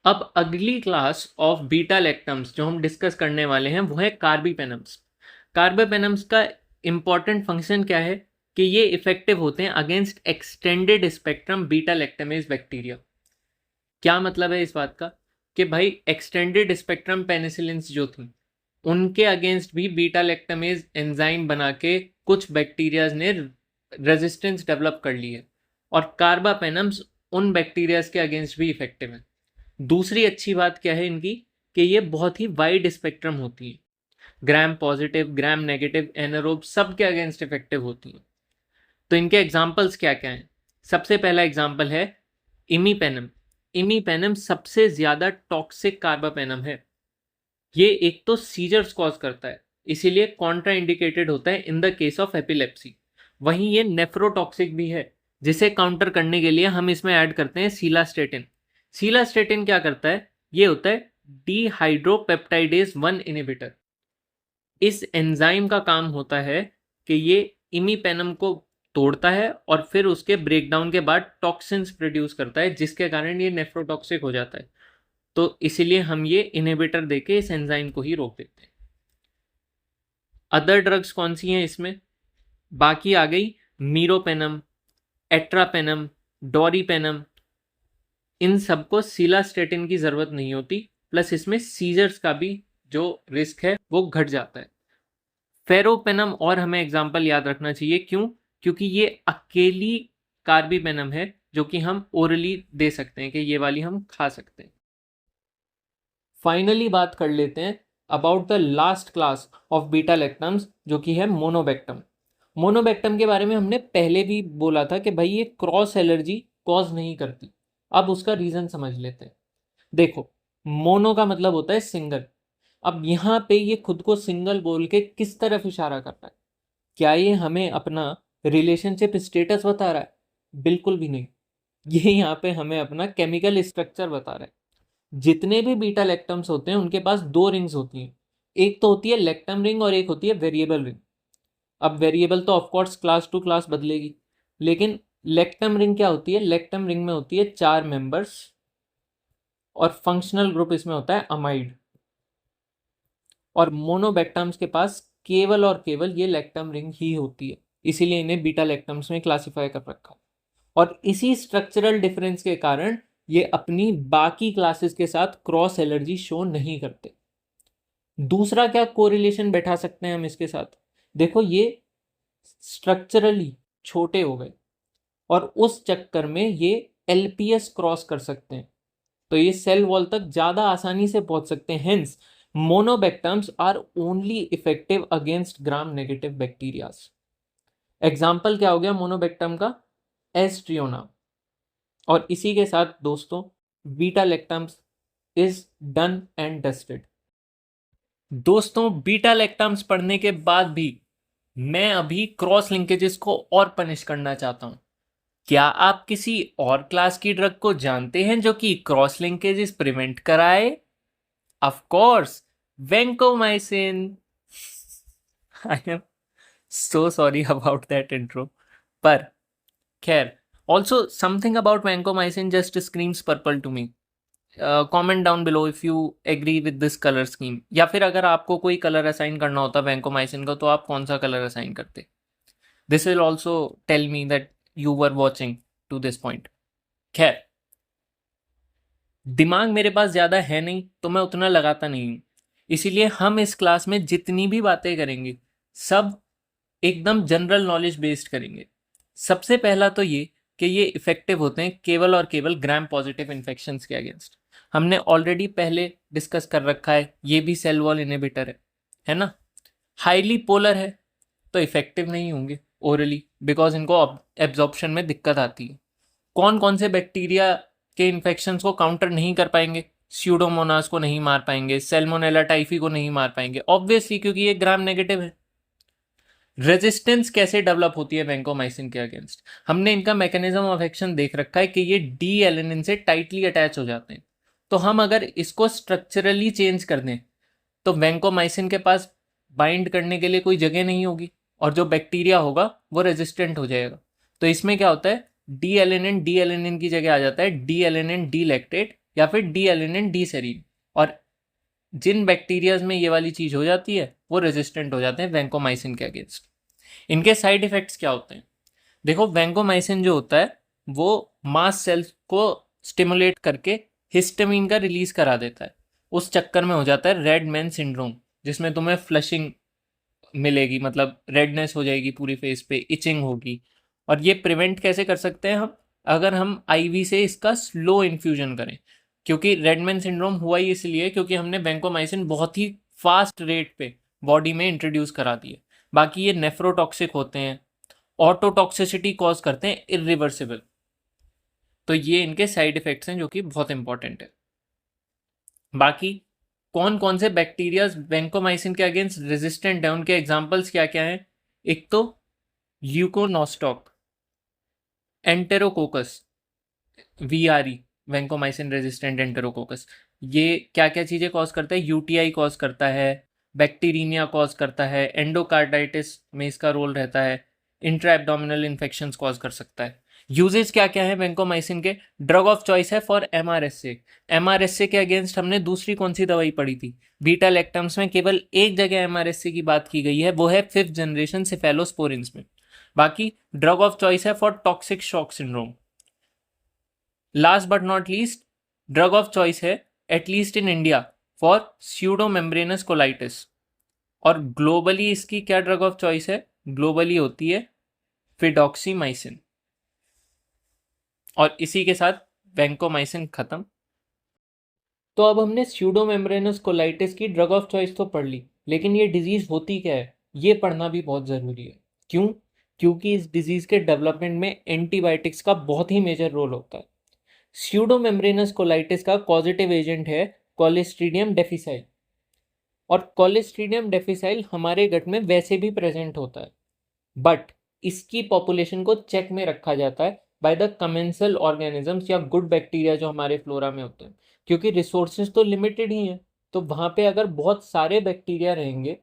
अब अगली क्लास ऑफ बीटा लैक्टम्स जो हम डिस्कस करने वाले हैं वो है कार्बीपेनम्स। कार्बीपेनम्स का इंपॉर्टेंट फंक्शन क्या है कि ये इफेक्टिव होते हैं against extended spectrum beta lactamase bacteria. क्या मतलब है इस बात का? कि भाई एक्सटेंडेड स्पेक्ट्रम पेनिसिलिन्स जो थी उनके अगेंस्ट भी बीटा लैक्टमेज एंजाइम बना के कुछ बैक्टीरियाज ने रेजिस्टेंस डेवलप कर ली है, और कार्बापेनम्स उन बैक्टीरियाज के अगेंस्ट भी इफेक्टिव है। दूसरी अच्छी बात क्या है इनकी कि ये बहुत ही वाइड स्पेक्ट्रम होती है, gram positive, gram negative, anaerobe सब के अगेंस्ट इफेक्टिव होती है। तो इनके एग्जांपल्स क्या क्या हैं? सबसे पहला एग्जांपल है इमीपेनम। इमीपेनम सबसे ज्यादा टॉक्सिक कार्बापेनम है। ये एक तो सीजर्स कॉज करता है, इसीलिए कॉन्ट्रा इंडिकेटेड होता है in the case of epilepsy. वहीं ये नेफ्रोटॉक्सिक भी है, जिसे काउंटर करने के लिए हम इसमें ऐड करते हैं सीलास्टेटिन। सीलास्टेटिन क्या करता है? ये होता है डीहाइड्रोपेप्टाइडेज 1 इनहिबिटर। इस एंजाइम का काम होता है कि ये इमीपेनम को तोड़ता है और फिर उसके ब्रेकडाउन के बाद टॉक्सिन्स प्रोड्यूस करता है, जिसके कारण ये नेफ्रोटॉक्सिक हो जाता है। तो इसीलिए हम ये इनहिबिटर देके इस एंजाइम को ही रोक देते हैं। अदर ड्रग्स कौन सी हैं इसमें? बाकी आ गई मीरोपेनम, एट्रापेनम, डोरीपेनम। इन सबको सीलास्टेटिन की जरूरत नहीं होती, प्लस इसमें सीजर्स का भी जो रिस्क है वो घट जाता है। फेरोपेनम और हमें एग्जाम्पल याद रखना चाहिए, क्यों? क्योंकि ये अकेली कार्बीपेनम है जो कि हम ओरली दे सकते हैं, कि ये वाली हम खा सकते हैं। फाइनली बात कर लेते हैं about the last class of beta lactams जो कि है मोनोबैक्टम। मोनोबैक्टम के बारे में हमने पहले भी बोला था कि भाई ये क्रॉस एलर्जी कॉज नहीं करती। अब उसका रीजन समझ लेते हैं। देखो, मोनो का मतलब होता है सिंगल। अब यहाँ पे ये खुद को सिंगल बोल के किस तरफ इशारा कर रहा है? क्या ये हमें अपना रिलेशनशिप स्टेटस बता रहा है? बिल्कुल भी नहीं। ये यहाँ पे हमें अपना केमिकल स्ट्रक्चर बता रहा है। जितने भी बीटा लैक्टम्स होते हैं उनके पास दो रिंग्स होती हैं, एक तो होती है लैक्टम रिंग और एक होती है वेरिएबल रिंग। अब वेरिएबल तो ऑफकोर्स क्लास टू क्लास बदलेगी, लेकिन लैक्टम रिंग क्या होती है? लैक्टम रिंग में होती है 4 मेंबर्स और फंक्शनल ग्रुप इसमें होता है अमाइड। और मोनोबैक्टम्स के पास केवल और केवल ये लैक्टम रिंग ही होती है, इसीलिए इन्हें बीटा लैक्टम्स में क्लासिफाई कर रखा। और इसी स्ट्रक्चरल डिफरेंस के कारण ये अपनी बाकी क्लासेस के साथ क्रॉस एलर्जी शो नहीं करते। दूसरा क्या कोरिलेशन बैठा सकते हैं हम इसके साथ? देखो, ये स्ट्रक्चरली छोटे हो गए और उस चक्कर में ये LPS क्रॉस कर सकते हैं, तो ये सेल वॉल तक ज़्यादा आसानी से पहुंच सकते हैं। Hence monobactams are only effective against gram negative bacterias. Example क्या हो गया मोनोबैक्टर्म का? एस्ट्रियोना। और इसी के साथ दोस्तों beta lactams is done and dusted. दोस्तों बीटा लैक्टम्स पढ़ने के बाद भी मैं अभी क्रॉस लिंकेजेस को और पनिश करना चाहता हूं। क्या आप किसी और क्लास की ड्रग को जानते हैं जो कि क्रॉस लिंकेजेस प्रिवेंट कराए? Of course, vancomycin. I am so sorry about that intro, पर खैर, also something about vancomycin just screams purple to me. Comment down below if you agree with this colour scheme, या फिर अगर आपको कोई colour assign करना होता vancomycin का तो आप कौन सा कलर असाइन करते? This will also tell me that you were watching to this point. खैर, दिमाग मेरे पास ज़्यादा है नहीं तो मैं उतना लगाता नहीं हूँ, इसीलिए हम इस क्लास में जितनी भी बातें करेंगे सब एकदम जनरल नॉलेज बेस्ड करेंगे। सबसे पहला तो ये कि ये इफेक्टिव होते हैं केवल और केवल ग्राम पॉजिटिव इन्फेक्शंस के अगेंस्ट। हमने ऑलरेडी पहले डिस्कस कर रखा है, ये भी सेल वॉल इनहिबिटर है ना। हाईली पोलर है तो इफेक्टिव नहीं होंगे ओरली, बिकॉज इनको एब्जॉर्प्शन में दिक्कत आती है। कौन कौन से बैक्टीरिया के इन्फेक्शंस को काउंटर नहीं कर पाएंगे? स्यूडोमोनास को नहीं मार पाएंगे, सेल्मोनेला टाइफी को नहीं मार पाएंगे, ऑब्वियसली क्योंकि ये ग्राम नेगेटिव है। रेजिस्टेंस कैसे डेवलप होती है वेंकोमाइसिन के अगेंस्ट? हमने इनका मैकेनिज्म ऑफ एक्शन देख रखा है कि ये डी एलेनिन से टाइटली अटैच हो जाते हैं। तो हम अगर इसको स्ट्रक्चरली चेंज कर दें तो वेंकोमाइसिन के पास बाइंड करने के लिए कोई जगह नहीं होगी और जो बैक्टीरिया होगा वो रेजिस्टेंट हो जाएगा। तो इसमें क्या होता है, डी एलेनिन की जगह आ जाता है डी एलेनिन डी लैक्टेट या फिर डी एलेनिन डी सेरीन, और जिन बैक्टीरियाज में ये वाली चीज हो जाती है वो रेजिस्टेंट हो जाते हैं वेंकोमाइसिन के अगेंस्ट। इनके साइड इफेक्ट्स क्या होते हैं? देखो, वेंकोमाइसिन जो होता है वो मास्ट सेल्स को स्टिमुलेट करके हिस्टामिन का रिलीज करा देता है। उस चक्कर में हो जाता है रेड मैन सिंड्रोम, जिसमें तुम्हें फ्लशिंग मिलेगी, मतलब रेडनेस हो जाएगी पूरी फेस पे, इचिंग होगी। और ये प्रिवेंट कैसे कर सकते हैं हम? अगर हम आईवी से इसका स्लो इन्फ्यूजन करें, क्योंकि रेडमैन सिंड्रोम हुआ ही इसलिए क्योंकि हमने वेंकोमाइसिन बहुत ही फास्ट रेट पे बॉडी में इंट्रोड्यूस करा दिए। बाकी ये नेफ्रोटॉक्सिक होते हैं, ऑटोटॉक्सिसिटी कॉज करते हैं, इरिवर्सिबल। तो ये इनके साइड इफेक्ट्स हैं जो कि बहुत इंपॉर्टेंट है। बाकी कौन कौन से बैक्टीरिया वेंकोमाइसिन के अगेंस्ट रेजिस्टेंट है, उनके एग्जांपल्स क्या क्या हैं? एक तो ल्यूकोनोस्टॉक, एंटेरोकोकस, वीआरई, वेंकोमाइसिन रेजिस्टेंट एंटेरोकोकस। ये क्या क्या चीज़ें कॉज करता है? यूटीआई कॉज करता है, बैक्टीरिया कॉज करता है, एंडोकार्डाइटिस में इसका रोल रहता है, इंट्रा एब्डोमिनल इन्फेक्शंस कॉज कर सकता है। यूजेस क्या क्या है वेंकोमाइसिन के? ड्रग ऑफ चॉइस है फॉर एमआरएसए। एमआरएसए के अगेंस्ट हमने दूसरी कौन सी दवाई पढ़ी थी? बीटा लैक्टम्स में केवल एक जगह एमआरएसए की बात की गई है, वो है 5th जनरेशन सिफेलोस्पोरिन्स में। बाकी ड्रग ऑफ चॉइस है for toxic shock syndrome. Last but not least, drug of choice है at least in India for pseudomembranous colitis. और ग्लोबली इसकी क्या ड्रग ऑफ चॉइस है? ग्लोबली होती है फिडॉक्सीमाइसिन। और इसी के साथ वेंकोमाइसिन खत्म। तो अब हमने स्यूडोमेम्ब्रेनस कोलाइटिस की ड्रग ऑफ चॉइस तो पढ़ ली, लेकिन ये डिजीज होती क्या है ये पढ़ना भी बहुत ज़रूरी है। क्यों? क्योंकि इस डिजीज के डेवलपमेंट में एंटीबायोटिक्स का बहुत ही मेजर रोल होता है। स्यूडोमेम्ब्रेनस कोलाइटिस का पॉजिटिव एजेंट है कोलिस्ट्रीडियम डिफिसाइल, और कोलिस्ट्रीडियम डिफिसाइल हमारे गट में वैसे भी प्रेजेंट होता है, बट इसकी पॉपुलेशन को चेक में रखा जाता है बाय द कमेंसल ऑर्गेनिजम्स या गुड बैक्टीरिया जो हमारे फ्लोरा में होते हैं, क्योंकि रिसोर्सेज तो लिमिटेड ही हैं। तो वहाँ पे अगर बहुत सारे बैक्टीरिया रहेंगे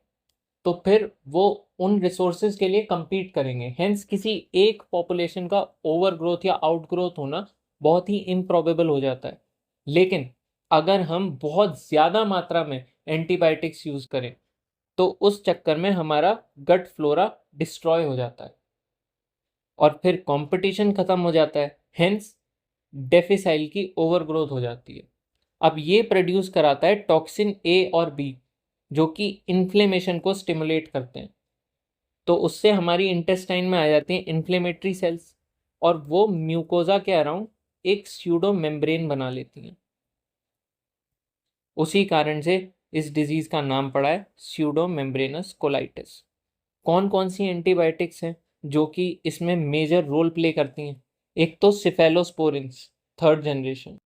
तो फिर वो उन रिसोर्सेज के लिए compete करेंगे। हेंस किसी एक पॉपुलेशन का ओवर ग्रोथ या आउट ग्रोथ होना बहुत ही इम्प्रॉबेबल हो जाता है। लेकिन अगर हम बहुत ज़्यादा मात्रा में एंटीबायोटिक्स यूज़ करें तो उस चक्कर में हमारा गट फ्लोरा डिस्ट्रॉय हो जाता है और फिर कंपटीशन खत्म हो जाता है। हेंस डेफिसाइल की ओवर ग्रोथ हो जाती है। अब ये प्रोड्यूस कराता है टॉक्सिन ए और बी जो कि इन्फ्लेमेशन को स्टिमुलेट करते हैं। तो उससे हमारी इंटेस्टाइन में आ जाती हैं इन्फ्लेमेटरी सेल्स, और वो म्यूकोजा के अराउंड एक स्यूडो मेम्ब्रेन बना लेती हैं। उसी कारण से इस डिजीज का नाम पड़ा है स्यूडो मेम्ब्रेनस कोलाइटिस। कौन कौन सी एंटीबायोटिक्स हैं जो कि इसमें मेजर रोल प्ले करती हैं? एक तो सिफेलोस्पोरिन्स 3rd जनरेशन,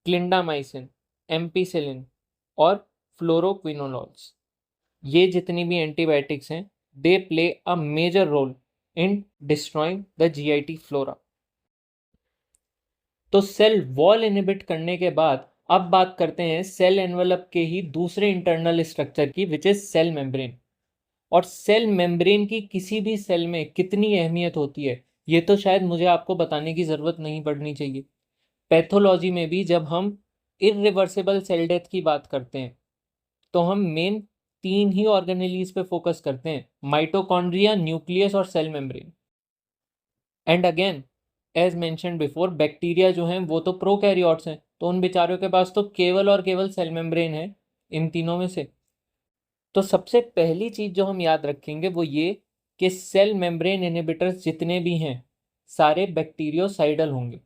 क्लिंडामाइसिन, एम्पीसिलिन और फ्लोरोक्विनोलॉल्स। ये जितनी भी एंटीबायोटिक्स हैं they play a major role in destroying the GIT flora. तो सेल वॉल इनहिबिट करने के बाद अब बात करते हैं सेल एनवेलप के ही दूसरे इंटरनल स्ट्रक्चर की, विच इज सेल मेम्ब्रेन। और सेल मेम्ब्रेन की किसी भी सेल में कितनी अहमियत होती है ये तो शायद मुझे आपको बताने की जरूरत नहीं पड़नी चाहिए। पैथोलॉजी में भी जब हम इरिवर्सिबल सेल डेथ की बात करते हैं तो हम मेन 3 ही ऑर्गेनेलीज पे फोकस करते हैं, माइटोकॉन्ड्रिया, न्यूक्लियस और cell membrane. And again as mentioned before, bacteria जो हैं वो तो प्रोकैरियोट्स हैं, तो उन बेचारों के पास तो केवल और केवल सेल मेम्ब्रेन है इन तीनों में से। तो सबसे पहली चीज जो हम याद रखेंगे वो ये कि सेल मेम्ब्रेन इनहिबिटर्स जितने भी हैं सारे बैक्टीरियोसाइडल होंगे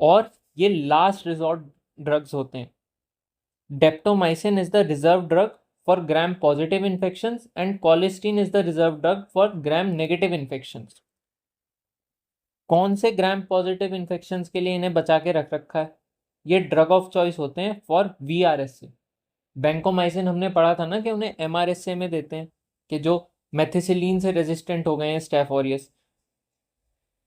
और ये लास्ट रिजॉर्ट ड्रग्स होते हैं। Daptomycin is the reserve drug for gram positive infections and colistin is the reserve drug for gram negative infections. कौन से ग्राम पॉजिटिव इन्फेक्शंस के लिए इन्हें बचा के रख रखा है? ये ड्रग ऑफ चॉइस होते हैं फॉर वीआरएसए। बैंकोमाइसिन हमने पढ़ा था ना कि उन्हें एमआरएसए में देते हैं कि जो मेथिसिलीन से रेजिस्टेंट हो गए हैं स्टैफ ऑरियस,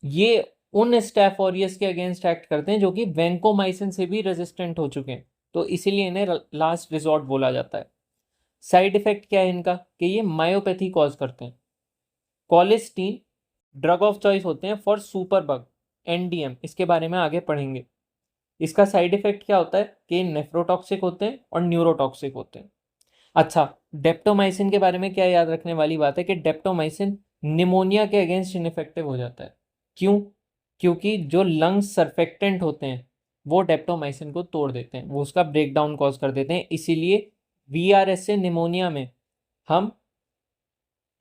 ये उन स्टैफ ऑरियस के अगेंस्ट एक्ट करते हैं जो कि वैंकोमाइसिन से भी रेजिस्टेंट हो चुके हैं, तो इसीलिए इन्हें लास्ट रिजॉर्ट बोला जाता है। साइड इफेक्ट क्या है इनका कि ये मायोपैथी कॉज करते हैं। कॉलिस्टीन ड्रग ऑफ चॉइस होते हैं फॉर सुपर बग, एनडीएम, इसके बारे में आगे पढ़ेंगे। इसका साइड इफेक्ट क्या होता है कि नेफ्रोटॉक्सिक होते हैं और न्यूरोटॉक्सिक होते हैं। अच्छा, डेप्टोमाइसिन के बारे में क्या याद रखने वाली बात है कि डेप्टोमाइसिन निमोनिया के अगेंस्ट इनफेक्टिव हो जाता है। क्यों? क्योंकि जो लंग्स सर्फेक्टेंट होते हैं वो डेप्टोमाइसिन को तोड़ देते हैं, वो उसका ब्रेकडाउन कॉज कर देते हैं। इसीलिए वीआरएस से निमोनिया में हम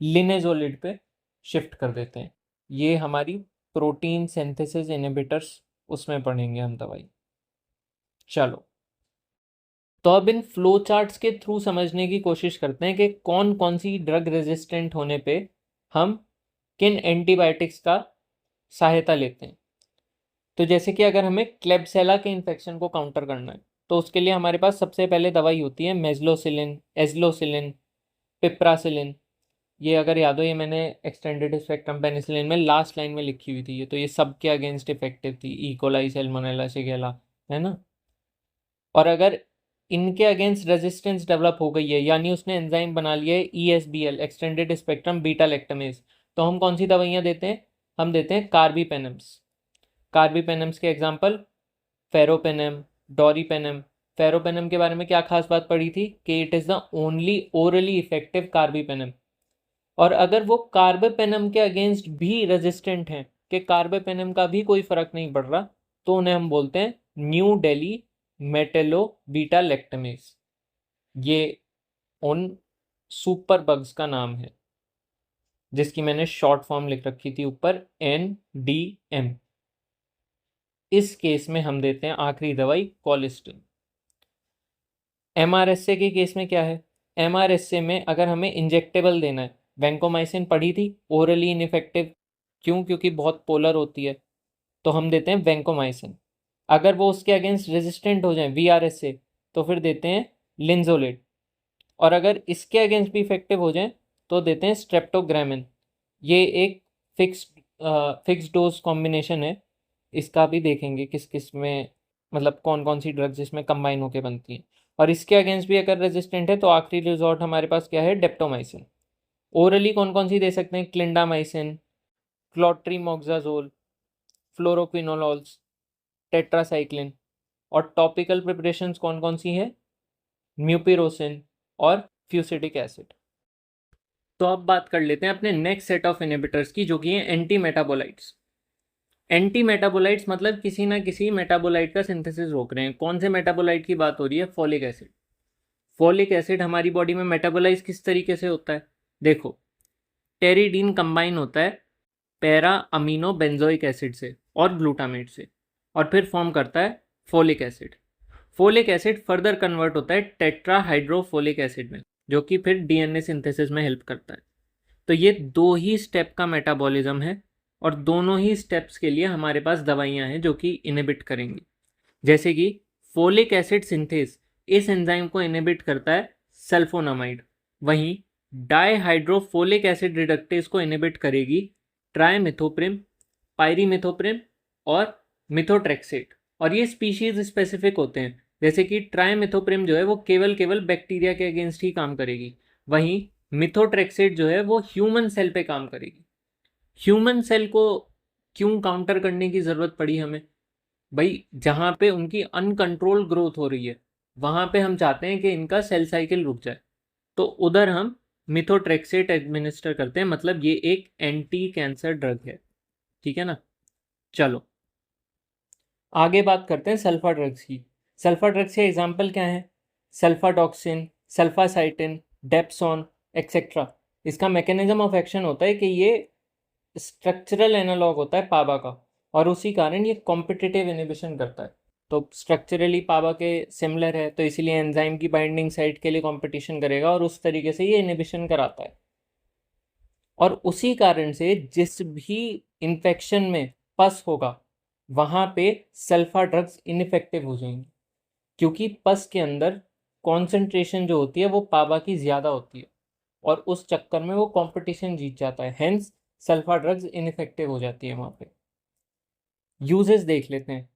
लिनेजोलिड पे शिफ्ट कर देते हैं। ये हमारी प्रोटीन सिंथेसिस इनहिबिटर्स उसमें पढ़ेंगे हम दवाई। चलो, तो अब इन फ्लो चार्ट्स के थ्रू समझने की कोशिश करते हैं कि कौन कौन सी ड्रग रेजिस्टेंट होने पे हम किन एंटीबायोटिक्स का सहायता लेते हैं। तो जैसे कि अगर हमें क्लेब्सेला के इन्फेक्शन को काउंटर करना है तो उसके लिए हमारे पास सबसे पहले दवाई होती है मेजलोसिलिन, एजलोसिलिन, पिप्रासिलिन। ये अगर याद हो, ये मैंने एक्सटेंडेड स्पेक्ट्रम पेनिसिलिन में लास्ट लाइन में लिखी हुई थी। ये तो ये सबके अगेंस्ट इफेक्टिव थी, इकोलाई, सैल्मोनेला, शिगेला, है ना। और अगर इनके अगेंस्ट रेजिस्टेंस डेवलप हो गई है यानी उसने एंजाइम बना लिया है ईएसबीएल, एक्सटेंडेड स्पेक्ट्रम बीटा लैक्टमेज, तो हम कौन सी दवाइयाँ देते हैं? हम देते हैं कार्बीपेनम्स। कार्बीपेनम्स के एग्जांपल फेरोपेनम, डोरीपेनम। फेरोपेनम के बारे में क्या खास बात पड़ी थी कि it is the only orally effective carbapenem. और अगर वो कार्बेपेनम के अगेंस्ट भी रेजिस्टेंट हैं कि कार्बेपेनम का भी कोई फर्क नहीं पड़ रहा, तो उन्हें हम बोलते हैं new daily metallo beta lactamase. ये उन सुपर बग्स का नाम है जिसकी मैंने शॉर्ट फॉर्म लिख रखी थी ऊपर, NDM। इस केस में हम देते हैं आखिरी दवाई कोलिस्टिन। MRSA के केस में क्या है? MRSA में अगर हमें इंजेक्टेबल देना है, वैंकोमाइसिन पढ़ी थी, ओरली इनइफेक्टिव। क्यों? क्योंकि बहुत पोलर होती है, तो हम देते हैं वैंकोमाइसिन। अगर वो उसके अगेंस्ट रेजिस्टेंट हो जाए VRSA तो फिर देते हैं लिंजोलेट। और अगर इसके अगेंस्ट भी इफेक्टिव हो जाए तो देते हैं स्ट्रेप्टोग्रामिन। ये एक फिक्स डोज कॉम्बिनेशन है, इसका भी देखेंगे किस किस में, मतलब कौन कौन सी ड्रग्स इसमें कंबाइन होकर बनती हैं। और इसके अगेंस्ट भी अगर रेजिस्टेंट है तो आखिरी रिजॉर्ट हमारे पास क्या है? डेप्टोमाइसिन। ओरली कौन कौन सी दे सकते हैं? Clindamycin, cotrimoxazole, fluoroquinolones, tetracycline. और टॉपिकल प्रिपरेशंस कौन कौन सी है? म्यूपिरोसिन और फ्यूसिडिक एसिड। तो अब बात कर लेते हैं अपने नेक्स्ट सेट ऑफ इनहिबिटर्स की, जो कि है एंटी मेटाबोलाइट्स। एंटी मेटाबोलाइट्स मतलब किसी ना किसी मेटाबोलाइट का सिंथेसिस रोक रहे हैं। कौन से मेटाबोलाइट की बात हो रही है? Folic acid. फॉलिक एसिड हमारी बॉडी में मेटाबोलाइज किस तरीके से होता है? देखो, टेरिडीन कंबाइन होता है पैरा अमीनो बेंजोइक एसिड से और ग्लूटामेट से। और फिर फॉर्म करता है folic acid. Folic acid further convert होता है टेट्राहाइड्रोफोलिक एसिड में, जो कि फिर डीएनए सिंथेसिस में हेल्प करता है। तो ये 2 ही स्टेप का मेटाबॉलिज्म है और दोनों ही स्टेप्स के लिए हमारे पास दवाइयाँ हैं जो कि इनहिबिट करेंगी। जैसे कि फोलिक एसिड सिंथेस, इस एंजाइम को इनहिबिट करता है सल्फोनामाइड। वहीं डाईहाइड्रोफोलिक एसिड रिडक्टेज को इनहिबिट करेगी ट्राइमिथोप्रिम, पायरीमिथोप्रिम और मिथोट्रेक्सेट। और ये स्पीशीज स्पेसिफिक होते हैं। जैसे कि ट्राइमिथोप्रिम जो है वो केवल बैक्टीरिया के अगेंस्ट ही काम करेगी, वहीं मिथोट्रेक्सेट जो है वो ह्यूमन सेल पे काम करेगी। ह्यूमन सेल को क्यों काउंटर करने की ज़रूरत पड़ी हमें? भाई जहाँ पे उनकी अनकंट्रोल ग्रोथ हो रही है वहाँ पे हम चाहते हैं कि इनका सेल साइकिल रुक जाए, तो उधर हम मिथोट्रेक्सेट एडमिनिस्टर करते हैं। मतलब ये एक एंटी कैंसर ड्रग है, ठीक है ना। चलो आगे बात करते हैं सल्फा ड्रग्स की। सल्फा ड्रग्स के एग्जाम्पल क्या हैं? सल्फाडॉक्सिन, सल्फासाइटिन, डेप्सोन एक्सेट्रा। इसका मैकेनिज्म ऑफ एक्शन होता है कि ये स्ट्रक्चरल एनालॉग होता है पाबा का, और उसी कारण ये कॉम्पिटिटिव इनिबिशन करता है। तो स्ट्रक्चरली पाबा के सिमिलर है, तो इसीलिए एंजाइम की बाइंडिंग साइट के लिए कंपटीशन करेगा और उस तरीके से ये इनिबिशन कराता है। और उसी कारण से जिस भी इन्फेक्शन में पस होगा वहाँ पे सल्फा ड्रग्स इनफेक्टिव हो जाएंगी, क्योंकि पस के अंदर कॉन्सेंट्रेशन जो होती है वो पाबा की ज़्यादा होती है और उस चक्कर में वो कंपटीशन जीत जाता है, हेंस सल्फा ड्रग्स इनफेक्टिव हो जाती है वहाँ पे। यूजेस देख लेते हैं।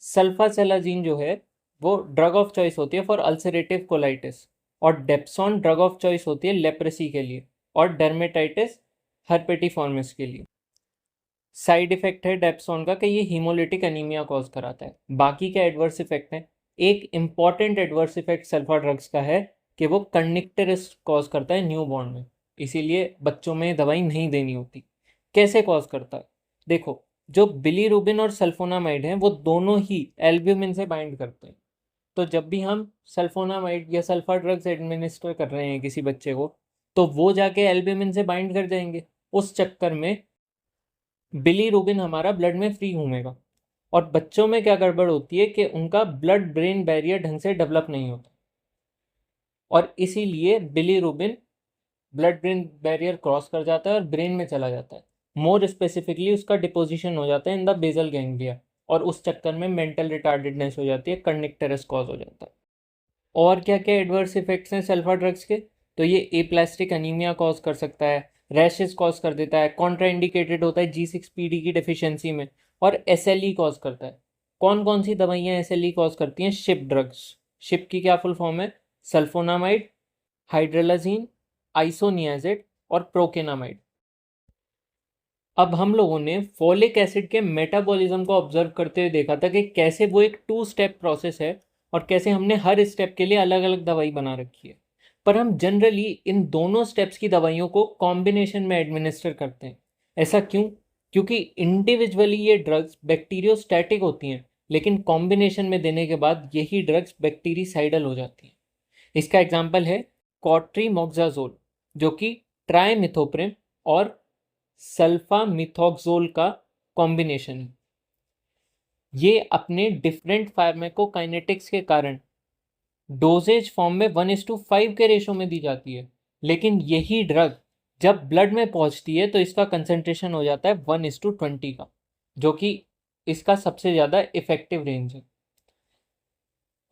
सल्फासेलाजीन जो है वो ड्रग ऑफ चॉइस होती है फॉर अल्सरेटिव कोलाइटिस, और डेप्सॉन ड्रग ऑफ चॉइस होती है लेप्रेसी के लिए और डर्मेटाइटिस हर्पेटिफॉर्मिस के लिए। साइड इफेक्ट है डेप्सॉन का कि ये हीमोलिटिक एनीमिया कॉज कराता है। बाकी क्या एडवर्स इफेक्ट है? एक important adverse effect sulfa drugs का है कि वो कंडक्टरिस कॉज करता है न्यूबॉर्न में, इसीलिए बच्चों में दवाई नहीं देनी होती। कैसे कॉज करता है? देखो, जो बिलीरुबिन और सल्फोनामाइड हैं वो दोनों ही एल्ब्यूमिन से बाइंड करते हैं। तो जब भी हम सल्फोनामाइड या सल्फा ड्रग्स एडमिनिस्टर कर रहे हैं किसी बच्चे को, तो वो जाके एल्ब्यूमिन से बाइंड कर जाएंगे। उस चक्कर में बिलीरुबिन हमारा ब्लड में फ्री घूमेगा, और बच्चों में क्या गड़बड़ होती है कि उनका ब्लड ब्रेन बैरियर ढंग से डेवलप नहीं होता, और इसीलिए bilirubin blood brain barrier cross कर जाता है और ब्रेन में चला जाता है। मोर स्पेसिफिकली उसका डिपोजिशन हो जाता है इन द बेसल गैंग्लिया, और उस चक्कर में मेंटल रिटार्डेडनेस हो जाती है, कंडक्टरस कॉज हो जाता है। और क्या क्या एडवर्स इफेक्ट्स हैं सल्फा ड्रग्स के? तो ये एप्लास्टिक अनीमिया कॉज कर सकता है, रैशेस कॉज कर देता है, कॉन्ट्राइंडिकेटेड होता है G6PD की डेफिशिएंसी में, और SLE कॉज करता है। कौन कौन सी दवाइयाँ SLE कॉज करती हैं? Ship drugs. शिप की क्या फुल फॉर्म है? सल्फोनामाइड, हाइड्रलाजीन, आइसोनियाजेड और प्रोकेनामाइड। अब हम लोगों ने फोलिक एसिड के मेटाबॉलिज्म को ऑब्जर्व करते हुए देखा था कि कैसे वो एक 2 स्टेप प्रोसेस है और कैसे हमने हर स्टेप के लिए अलग अलग दवाई बना रखी है। पर हम जनरली इन दोनों स्टेप्स की दवाइयों को कॉम्बिनेशन में एडमिनिस्टर करते हैं। ऐसा क्यों? क्योंकि इंडिविजुअली ये ड्रग्स बैक्टीरियोस्टैटिक होती हैं, लेकिन कॉम्बिनेशन में देने के बाद यही ड्रग्स बैक्टीरिसाइडल हो जाती हैं। इसका एग्जाम्पल है कॉट्रीमोक्साजोल, जो कि ट्राइमिथोप्रिम और सल्फामिथोक्सोल का कॉम्बिनेशन है। ये अपने डिफरेंट फार्माकोकाइनेटिक्स के कारण डोजेज फॉर्म में 1:5 के रेशो में दी जाती है, लेकिन यही ड्रग जब ब्लड में पहुंचती है तो इसका कंसंट्रेशन हो जाता है 1:20 का, जो कि इसका सबसे ज़्यादा इफेक्टिव रेंज है।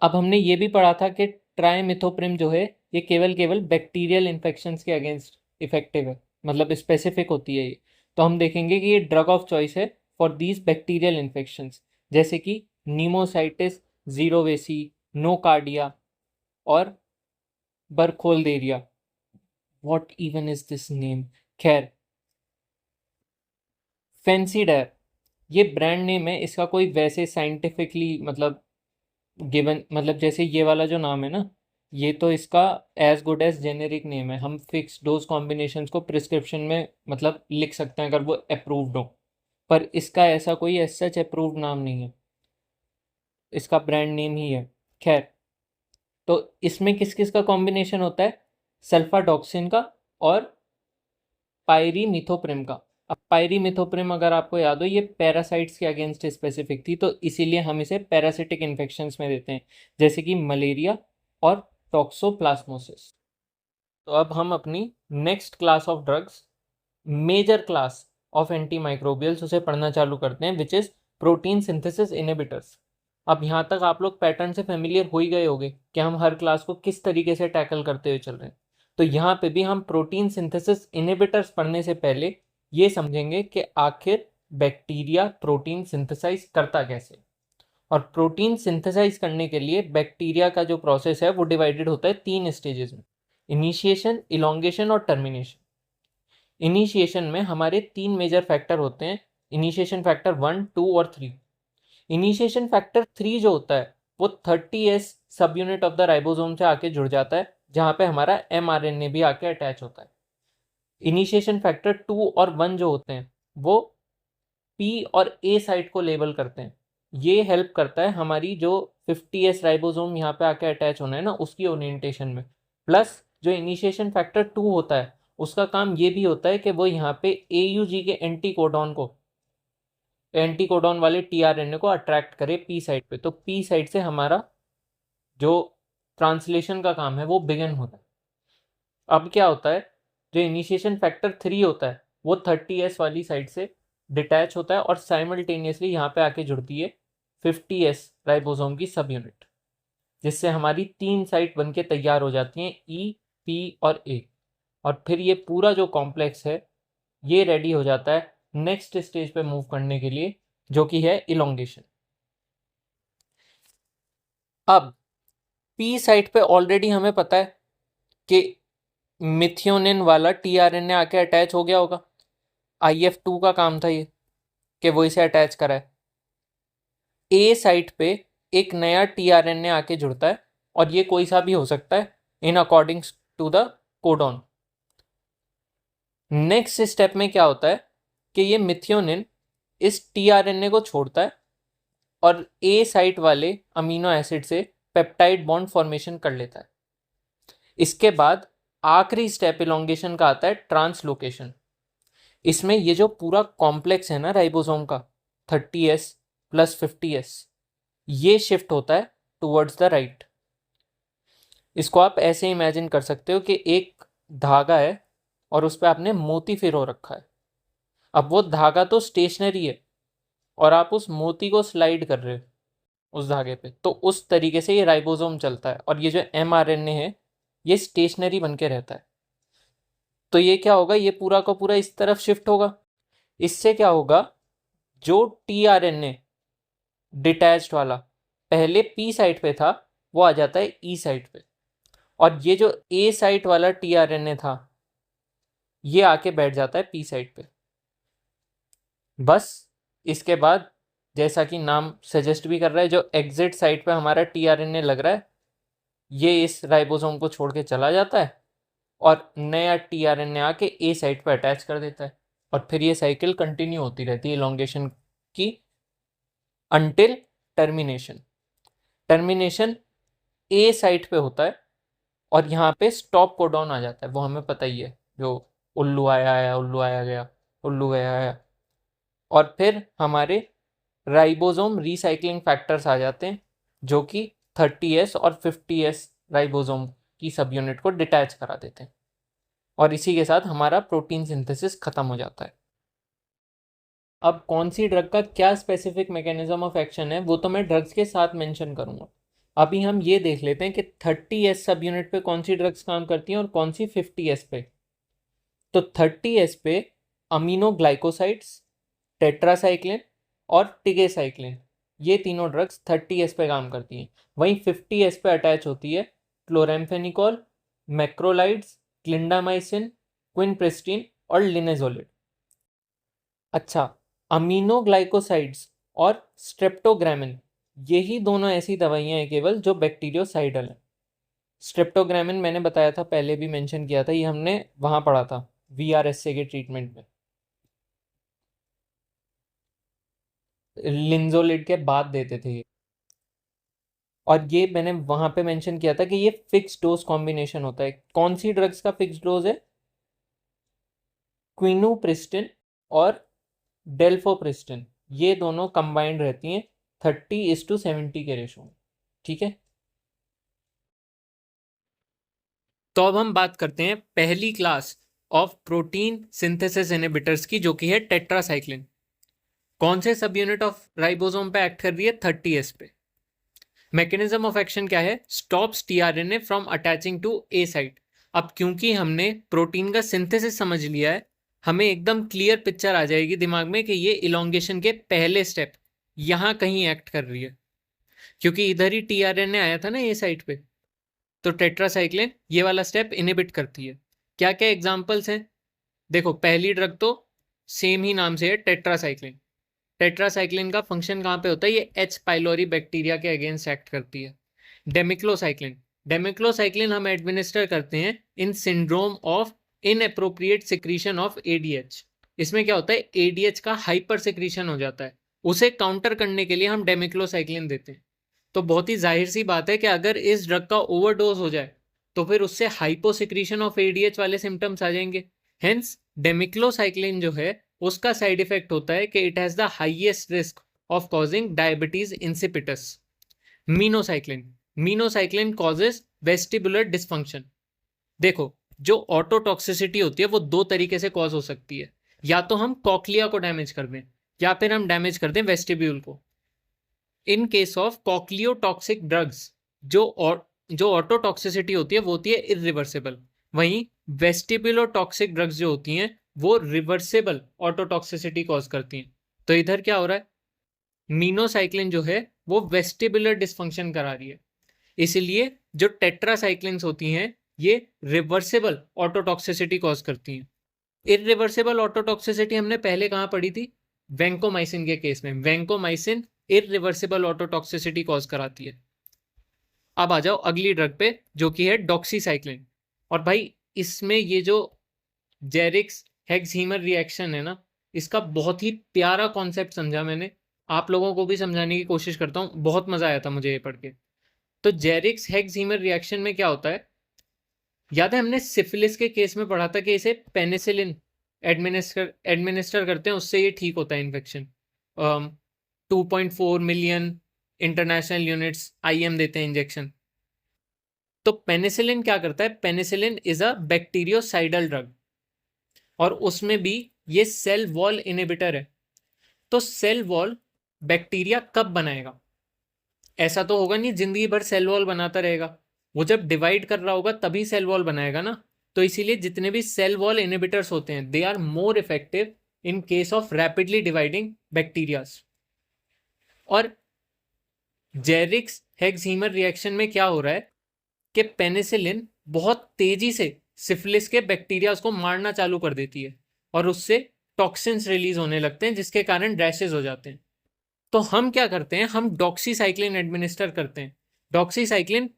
अब हमने ये भी पढ़ा था कि ट्राइमिथोप्रिम जो है ये केवल बैक्टीरियल इन्फेक्शंस के अगेंस्ट इफेक्टिव है, मतलब स्पेसिफिक होती है ये। तो हम देखेंगे कि ये ड्रग ऑफ चॉइस है फॉर दीज बैक्टीरियल इन्फेक्शंस, जैसे कि नीमोसाइटिस जीरोवेसी, नोकार्डिया और burkholderia. What even is this name? खैर, फेंसीडायर ये ब्रांड नेम है, इसका कोई वैसे साइंटिफिकली मतलब गिवन, मतलब जैसे ये वाला जो नाम है ना, ये तो इसका as good as generic name है। हम फिक्स डोज कॉम्बिनेशंस को प्रिस्क्रिप्शन में मतलब लिख सकते हैं अगर वो अप्रूव्ड हो, पर इसका ऐसा कोई एज सच अप्रूव्ड नाम नहीं है, इसका ब्रांड नेम ही है। खैर, तो इसमें किस किस का कॉम्बिनेशन होता है? सल्फाडॉक्सिन का और पायरीमिथोप्रिम का। अब पायरीमिथोप्रिम अगर आपको याद हो, ये पैरासाइट्स के अगेंस्ट स्पेसिफिक थी, तो इसीलिए हम इसे पैरासिटिक इन्फेक्शंस में देते हैं, जैसे कि मलेरिया और टॉक्सोप्लाज्मोसिस। तो अब हम अपनी next class of drugs, major class of anti microbials, उसे पढ़ना चालू करते हैं, which is protein synthesis inhibitors. अब यहाँ तक आप लोग पैटर्न से फेमिलियर हो ही गए होंगे कि हम हर क्लास को किस तरीके से टैकल करते हुए चल रहे हैं। तो यहाँ पे भी हम प्रोटीन सिंथेसिस इनहिबिटर्स पढ़ने से पहले ये समझेंगे कि आखिर बैक्टीरिया प्रोटीन सिंथेसाइज करता कैसे। और प्रोटीन सिंथेसाइज करने के लिए बैक्टीरिया का जो प्रोसेस है वो डिवाइडेड होता है 3 स्टेजेस में: इनिशिएशन, इलोंगेशन और टर्मिनेशन। इनिशिएशन में हमारे 3 मेजर फैक्टर होते हैं, इनिशिएशन फैक्टर 1, 2 और 3। इनिशिएशन फैक्टर 3 जो होता है वो 30S सब यूनिट ऑफ द राइबोसोम से आके जुड़ जाता है, जहां पे हमारा mRNA भी आके अटैच होता है। इनिशिएशन फैक्टर 2 और 1 जो होते हैं वो P और A साइट को लेबल करते हैं। ये हेल्प करता है हमारी जो 50S राइबोसोम यहाँ पे आके अटैच होना है ना, उसकी ओरिएंटेशन में। प्लस जो इनिशिएशन फैक्टर 2 होता है उसका काम ये भी होता है कि वो यहाँ पे AUG के एंटी कोडॉन वाले टीआरएनए को अट्रैक्ट करे पी साइड पे। तो पी साइड से हमारा जो ट्रांसलेशन का काम है वो बिगिन होता है। अब क्या होता है, जो इनिशिएशन फैक्टर 3 होता है वो 30S वाली साइड से डिटैच होता है और साइमल्टेनियसली यहाँ पे आके जुड़ती है 50S राइबोसोम की सब यूनिट, जिससे हमारी 3 साइट बन के तैयार हो जाती हैं, ई, पी और ए। और फिर ये पूरा जो कॉम्प्लेक्स है ये रेडी हो जाता है नेक्स्ट स्टेज पे मूव करने के लिए, जो कि है इलोंगेशन। अब पी साइट पे ऑलरेडी हमें पता है कि मिथियोनिन वाला टीआरएनए आके अटैच हो गया होगा। IF2 का काम था ये कि वो इसे अटैच कराए। ए साइट पे एक नया टीआरएनए आके जुड़ता है और ये कोई सा भी हो सकता है in accordings to the codon. Next step में क्या होता है कि ये मिथियोनिन इस टीआरएनए को छोड़ता है और ए साइट वाले अमीनो एसिड से पेप्टाइड बॉन्ड फॉर्मेशन कर लेता है। इसके बाद आखिरी स्टेप इलोंगेशन का आता है, ट्रांसलोकेशन। इसमें ये जो पूरा कॉम्प्लेक्स है ना राइबोसोम का, 30S प्लस 50S, ये शिफ्ट होता है टुवर्ड्स द राइट। इसको आप ऐसे इमेजिन कर सकते हो कि एक धागा है और उस पर आपने मोती फिरो रखा है। अब वो धागा तो स्टेशनरी है और आप उस मोती को स्लाइड कर रहे हो उस धागे पे, तो उस तरीके से ये राइबोसोम चलता है और ये जो mRNA है ये स्टेशनरी बन के रहता है। तो ये क्या होगा, ये पूरा का पूरा इस तरफ शिफ्ट होगा। इससे क्या होगा, जो टीआरएनए डिटैच्ड वाला पहले पी साइट पे था वो आ जाता है ई साइट पे, और ये जो ए साइट वाला टीआरएनए था ये आके बैठ जाता है पी साइट पे। बस इसके बाद जैसा कि नाम सजेस्ट भी कर रहा है, जो एग्जिट साइट पे हमारा टीआरएनए लग रहा है ये इस राइबोसोम को छोड़ के चला जाता है और नया टीआरएनए आके ए साइट पे अटैच कर देता है। और फिर ये साइकिल कंटिन्यू होती रहती है इलोंगेशन की अंटिल टर्मिनेशन। टर्मिनेशन ए साइट पे होता है और यहाँ पे स्टॉप कोडॉन आ जाता है, वो हमें पता ही है, जो उल्लू आया आया उल्लू आया गया उल्लू गया आया। और फिर हमारे राइबोसोम रिसाइकलिंग फैक्टर्स आ जाते हैं जो कि 30S और 50S राइबोसोम की सब यूनिट को डिटैच करा देते हैं, और इसी के साथ हमारा प्रोटीन सिंथेसिस खत्म हो जाता है। अब कौन सी ड्रग का क्या स्पेसिफिक मैकेनिज्म ऑफ एक्शन है वो तो मैं ड्रग्स के साथ मेंशन करूंगा। अभी हम ये देख लेते हैं कि 30S सब यूनिट पे कौन सी ड्रग्स काम करती हैं और कौन सी 50S पे। तो 30S पे अमीनोग्लाइकोसाइड्स, टेट्रासाइक्लिन और टिगेसाइक्लिन, ये तीनों ड्रग्स 30S पे काम करती हैं। वहीं 50S पे अटैच होती है क्लोरेम्फेनिकोल, मैक्रोलाइड्स, क्लिंडामाइसिन, क्विनप्रिस्टिन और लिनेजोलिड। अच्छा, अमीनोग्लाइकोसाइड्स और स्ट्रेप्टोग्रामिन, यही दोनों ऐसी दवाइयाँ हैं केवल जो बैक्टीरियोसाइडल हैं। स्ट्रेप्टोग्रामिन मैंने बताया था, पहले भी मेंशन किया था, ये हमने वहाँ पढ़ा था VRSA के ट्रीटमेंट में, लिंजोलिड के बाद देते थे ये। और ये मैंने वहाँ पे मेंशन किया था कि ये फिक्स डोज कॉम्बिनेशन होता है। कौन सी ड्रग्स का फिक्स डोज है? क्विनोप्रिस्टिन और डेल्फोप्रिस्टिन, ये दोनों कंबाइंड रहती हैं 30:70 के रेशो में। ठीक है, तो अब हम बात करते हैं पहली class of protein synthesis inhibitors की, जो कि है टेट्रासाइक्लिन। कौन से सब यूनिट ऑफ राइबोसोम पे एक्ट कर रही है? 30S पे। मैकेनिज्म ऑफ एक्शन क्या है? Stops tRNA from attaching to A site. अब क्योंकि हमने प्रोटीन का सिंथेसिस समझ लिया है, हमें एकदम क्लियर पिक्चर आ जाएगी दिमाग में कि ये इलोंगेशन के पहले स्टेप यहां कहीं एक्ट कर रही है, क्योंकि इधर ही टीआरएनए आया था ना ए साइट पे। तो टेट्रासाइक्लिन ये वाला स्टेप इनहिबिट करती है। क्या क्या एग्जांपल्स हैं? देखो, पहली ड्रग तो सेम ही नाम से है, टेट्रासाइक्लिन। टेट्रासाइक्लिन का फंक्शन कहाँ पे होता है? ये एच पाइलोरी बैक्टीरिया के अगेंस्ट एक्ट करती है। डेमिक्लोसाइक्लिन, डेमिक्लोसाइक्लिन हम एडमिनिस्टर करते हैं in syndrome of inappropriate secretion of ADH. इसमें क्या होता है? एडीएच का हाइपर सिक्रीशन हो जाता है, उसे काउंटर करने के लिए हम डेमिक्लोसाइक्लिन देते हैं। तो बहुत ही जाहिर सी बात है कि अगर इस ड्रग का ओवरडोज हो जाए तो फिर उससे हाइपोसिक्रीशन ऑफ एडीएच वाले सिम्टम्स आ जाएंगे। हेंस डेमिक्लोसाइक्लिन जो है उसका साइड इफेक्ट होता है कि it has the highest risk of causing diabetes insipidus. Minocycline, minocycline causes vestibular dysfunction. देखो, जो ऑटोटॉक्सिसिटी होती है वो दो तरीके से कॉज हो सकती है, या तो हम कॉक्लिया को डैमेज कर दें या फिर हम डैमेज कर दें वेस्टिब्यूल को। इन केस ऑफ कॉक्लियोटॉक्सिक ड्रग्स जो ऑटोटॉक्सिसिटी होती है वो होती है इरिवर्सिबल। वहीं वेस्टिबुलोटॉक्सिक ड्रग्स जो होती हैं वो रिवर्सिबल ऑटोटॉक्सिसिटी कॉज करती हैं। तो इधर क्या हो रहा है? मीनोसाइक्लिन जो है वो वेस्टिबुलर डिस्फंक्शन करा रही है, इसलिए जो टेट्रासाइक्लिन्स होती हैं ये रिवर्सिबल ऑटोटॉक्सिसिटी कॉज करती हैं। इरिवर्सिबल ऑटोटॉक्सिसिटी हमने पहले कहाँ पढ़ी थी? वैंकोमाइसिन के केस में। वैंकोमाइसिन इरिवर्सिबल ऑटोटॉक्सिसिटी कॉज कराती है। अब आ जाओ अगली ड्रग पे, जो कि है डॉक्सीसाइक्लिन। और भाई इसमें ये जो जेरिक्स हेक्सहीमर रिएक्शन है ना, इसका बहुत ही प्यारा कॉन्सेप्ट समझा मैंने, आप लोगों को भी समझाने की कोशिश करता हूँ, बहुत मजा आया था मुझे ये पढ़ के। तो जेरिक्स हेक्सहीमर रिएक्शन में क्या होता है? याद है हमने सिफिलिस के केस में पढ़ा था कि इसे पेनिसिलिन एडमिनिस्टर करते हैं, उससे ये ठीक होता है infection. 2.4 million international units IM देते हैं इंजेक्शन। तो पेनिसिलिन क्या करता है? Penicillin is a bacteriocidal drug, और उसमें भी ये सेल वॉल इनहिबिटर है। तो सेल वॉल बैक्टीरिया कब बनाएगा? ऐसा तो होगा नहीं जिंदगी भर सेल वॉल बनाता रहेगा, वो जब डिवाइड कर रहा होगा तभी सेल वॉल बनाएगा ना। तो इसीलिए जितने भी सेल वॉल इनहिबिटर्स होते हैं they are more effective in case of rapidly dividing bacterias. और जेरिक्स हेक्सहीमर रिएक्शन में क्या हो रहा है कि पेनिसिलिन बहुत तेजी से सिफिलिस के बैक्टीरिया को मारना चालू कर देती है, और उससे टॉक्सिन्स रिलीज होने लगते हैं जिसके कारण रैशेज हो जाते हैं। तो हम क्या करते हैं? हम डॉक्सीसाइक्लिन एडमिनिस्टर करते हैं। डॉक्सीसाइक्लिन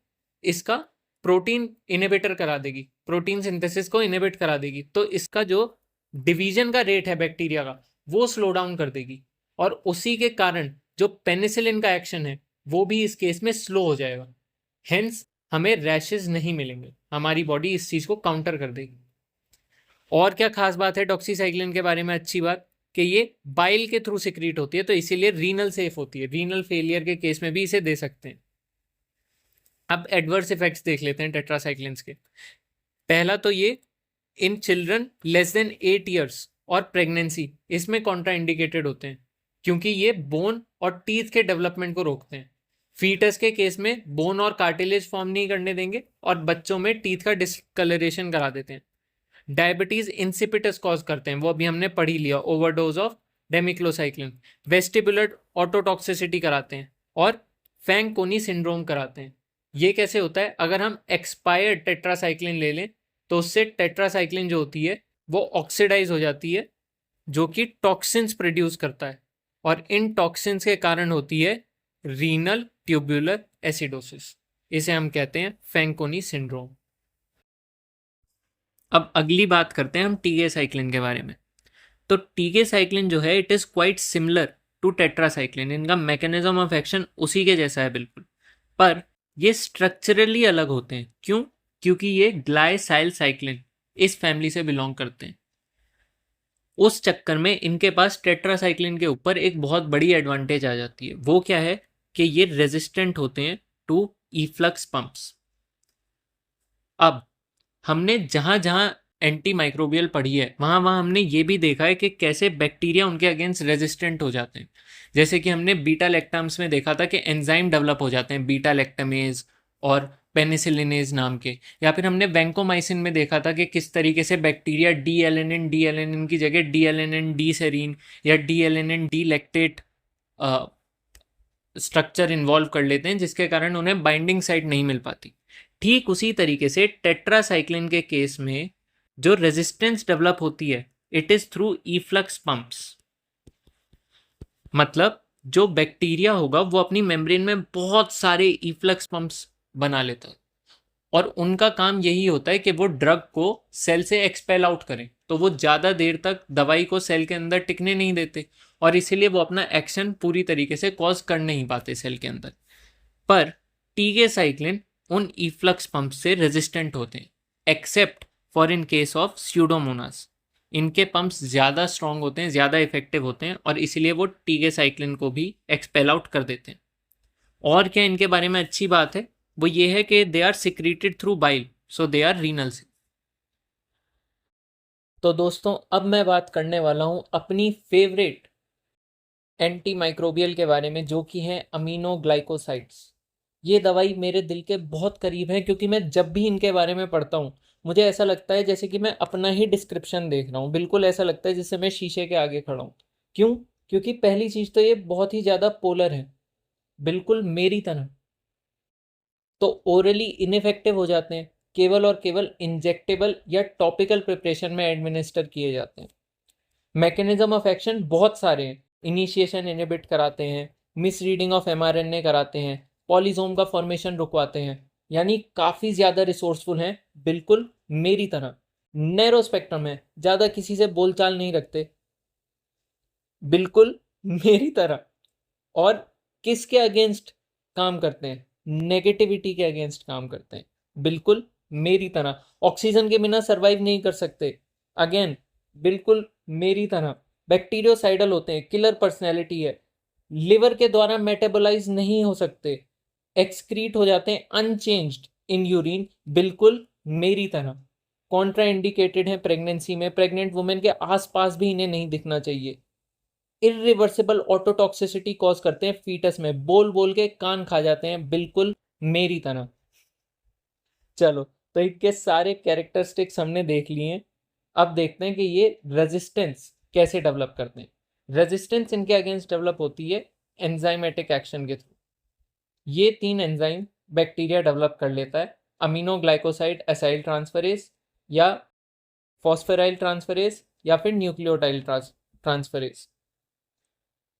इसका प्रोटीन इनहिबिटर करा देगी, प्रोटीन सिंथेसिस को इनहिबिट करा देगी, तो इसका जो डिवीजन का रेट है बैक्टीरिया का वो स्लो डाउन कर देगी, और उसी के कारण जो पेनिसिलिन का एक्शन है वो भी इस केस में स्लो हो जाएगा। हेंस हमें रैशेज नहीं मिलेंगे, हमारी बॉडी इस चीज को काउंटर कर देगी। और क्या खास बात है डॉक्सीसाइक्लिन के बारे में? अच्छी बात कि ये बाइल के थ्रू सिक्रीट होती है, तो इसीलिए रीनल सेफ होती है, रीनल फेलियर के केस में भी इसे दे सकते हैं। अब एडवर्स इफेक्ट्स देख लेते हैं टेट्रासाइक्लिन्स के। पहला तो ये in children less than 8 years और प्रेगनेंसी, इसमें कॉन्ट्रा इंडिकेटेड होते हैं, क्योंकि ये बोन और टीथ के डेवलपमेंट को रोकते हैं। फीटस के केस में बोन और कार्टिलेज फॉर्म नहीं करने देंगे, और बच्चों में टीथ का डिस्कलरेशन करा देते हैं। डायबिटीज इंसिपिटस कॉज करते हैं, वो अभी हमने पढ़ ही लिया, ओवरडोज ऑफ डेमिक्लोसाइक्लिन। वेस्टिबुलर ऑटोटॉक्सिसिटी कराते हैं, और फैंकोनी सिंड्रोम कराते हैं। ये कैसे होता है? अगर हम एक्सपायर्ड टेट्रासाइक्लिन ले लें तो उससे टेट्रासाइक्लिन जो होती है वो ऑक्सीडाइज हो जाती है, जो कि टॉक्सिन्स प्रोड्यूस करता है, और इन टॉक्सिन्स के कारण होती है रीनल ट्यूबुलर एसिडोसिस। इसे हम कहते हैं फैंकोनी सिंड्रोम। अब अगली बात करते हैं हम टीके साइक्लिन के बारे में। तो टीके साइक्लिन जो है it is quite similar to tetracycline, इनका मैकेनिज्म ऑफ एक्शन उसी के जैसा है बिल्कुल, पर ये स्ट्रक्चरली अलग होते हैं। क्यों? क्योंकि ये ग्लाइसाइल साइक्लिन इस फैमिली से बिलोंग करते हैं। उस चक्कर में इनके पास टेट्रासाइक्लिन के ऊपर एक बहुत बड़ी एडवांटेज आ जाती है। वो क्या है कि ये रेजिस्टेंट होते हैं टू इफ्लक्स पंप्स। अब हमने जहां जहां एंटी माइक्रोबियल पढ़ी है वहां वहां हमने ये भी देखा है कि कैसे बैक्टीरिया उनके अगेंस्ट रेजिस्टेंट हो जाते हैं। जैसे कि हमने बीटा लैक्टाम्स में देखा था कि एंजाइम डेवलप हो जाते हैं बीटा लैक्टामेज और पेनिसिलिनेज नाम के। या फिर हमने वैंकोमाइसिन में देखा था कि किस तरीके से बैक्टीरिया डी एलेनिन की जगह डी एलेनिन डी सेरीन या D alanine D lactate structure involve कर लेते हैं, जिसके कारण उन्हें बाइंडिंग साइट नहीं मिल पाती। ठीक उसी तरीके से टेट्रासाइक्लिन के केस में जो रेजिस्टेंस डेवलप होती है it is through efflux pumps. मतलब जो बैक्टीरिया होगा वो अपनी मेम्ब्रेन में बहुत सारे इफ्लक्स पंप्स बना लेता है और उनका काम यही होता है कि वो ड्रग को सेल से एक्सपेल आउट करें। तो वो ज़्यादा देर तक दवाई को सेल के अंदर टिकने नहीं देते और इसीलिए वो अपना एक्शन पूरी तरीके से कॉज कर नहीं पाते सेल के अंदर। पर टीके साइक्लिन उन इफ्लक्स पंप से रेजिस्टेंट होते हैं except for in case of Pseudomonas. इनके पंप्स ज़्यादा स्ट्रॉन्ग होते हैं, ज़्यादा इफेक्टिव होते हैं और इसीलिए वो टीके साइक्लिन को भी एक्सपेल आउट कर देते हैं। और क्या इनके बारे में अच्छी बात है वो ये है कि they are secreted through bile, so they are renal cell. तो दोस्तों अब मैं बात करने वाला हूँ अपनी फेवरेट एंटी माइक्रोबियल के बारे में, जो कि है अमीनोग्लाइकोसाइड्स। ये दवाई मेरे दिल के बहुत करीब है क्योंकि मैं जब भी इनके बारे में पढ़ता हूँ मुझे ऐसा लगता है जैसे कि मैं अपना ही डिस्क्रिप्शन देख रहा हूँ। बिल्कुल ऐसा लगता है जैसे मैं शीशे के आगे खड़ा हूँ। क्यों? क्योंकि पहली चीज़ तो ये बहुत ही ज़्यादा पोलर है, बिल्कुल मेरी तरह। तो ओरली इनफेक्टिव हो जाते हैं, केवल और केवल इंजेक्टेबल या टॉपिकल प्रिपरेशन में एडमिनिस्टर किए जाते हैं। मैकेनिज्म ऑफ एक्शन बहुत सारे हैं। इनिशिएशन इनहिबिट कराते हैं, मिस रीडिंग ऑफ एमआरएनए कराते हैं, पॉलीसोम का फॉर्मेशन रुकवाते हैं। यानी काफ़ी ज़्यादा रिसोर्सफुल हैं, बिल्कुल मेरी तरह। नैरो स्पेक्ट्रम है, ज़्यादा किसी से बोलचाल नहीं रखते, बिल्कुल मेरी तरह। और किसके अगेंस्ट काम करते हैं? नेगेटिविटी के अगेंस्ट काम करते हैं, बिल्कुल मेरी तरह। ऑक्सीजन के बिना सरवाइव नहीं कर सकते, अगेन बिल्कुल मेरी तरह। बैक्टीरियोसाइडल होते हैं, किलर पर्सनैलिटी है, लिवर के द्वारा मेटाबोलाइज नहीं हो सकते, एक्सक्रीट हो जाते हैं अनचेंज्ड इन यूरिन, बिल्कुल मेरी तरह। कॉन्ट्रा इंडिकेटेड है प्रेगनेंसी में, प्रेग्नेंट वुमेन के आसपास भी इन्हें नहीं दिखना चाहिए। इरिवर्सिबल ऑटोटॉक्सिसिटी कॉज करते हैं फीटस में, बोल बोल के कान खा जाते हैं, बिल्कुल मेरी तरह। चलो, तो इनके सारे कैरेक्टरिस्टिक्स हमने देख लिए हैं। अब देखते हैं कि ये रेजिस्टेंस कैसे डेवलप करते हैं। रेजिस्टेंस इनके अगेंस्ट डेवलप होती है एंजाइमेटिक एक्शन के थ्रू। ये 3 एंजाइम बैक्टीरिया डेवलप कर लेता है, अमीनोग्लाइकोसाइड एसाइल ट्रांसफरेज या फॉस्फोराइल ट्रांसफरेज या फिर न्यूक्लियोटाइल ट्रांसफरेज।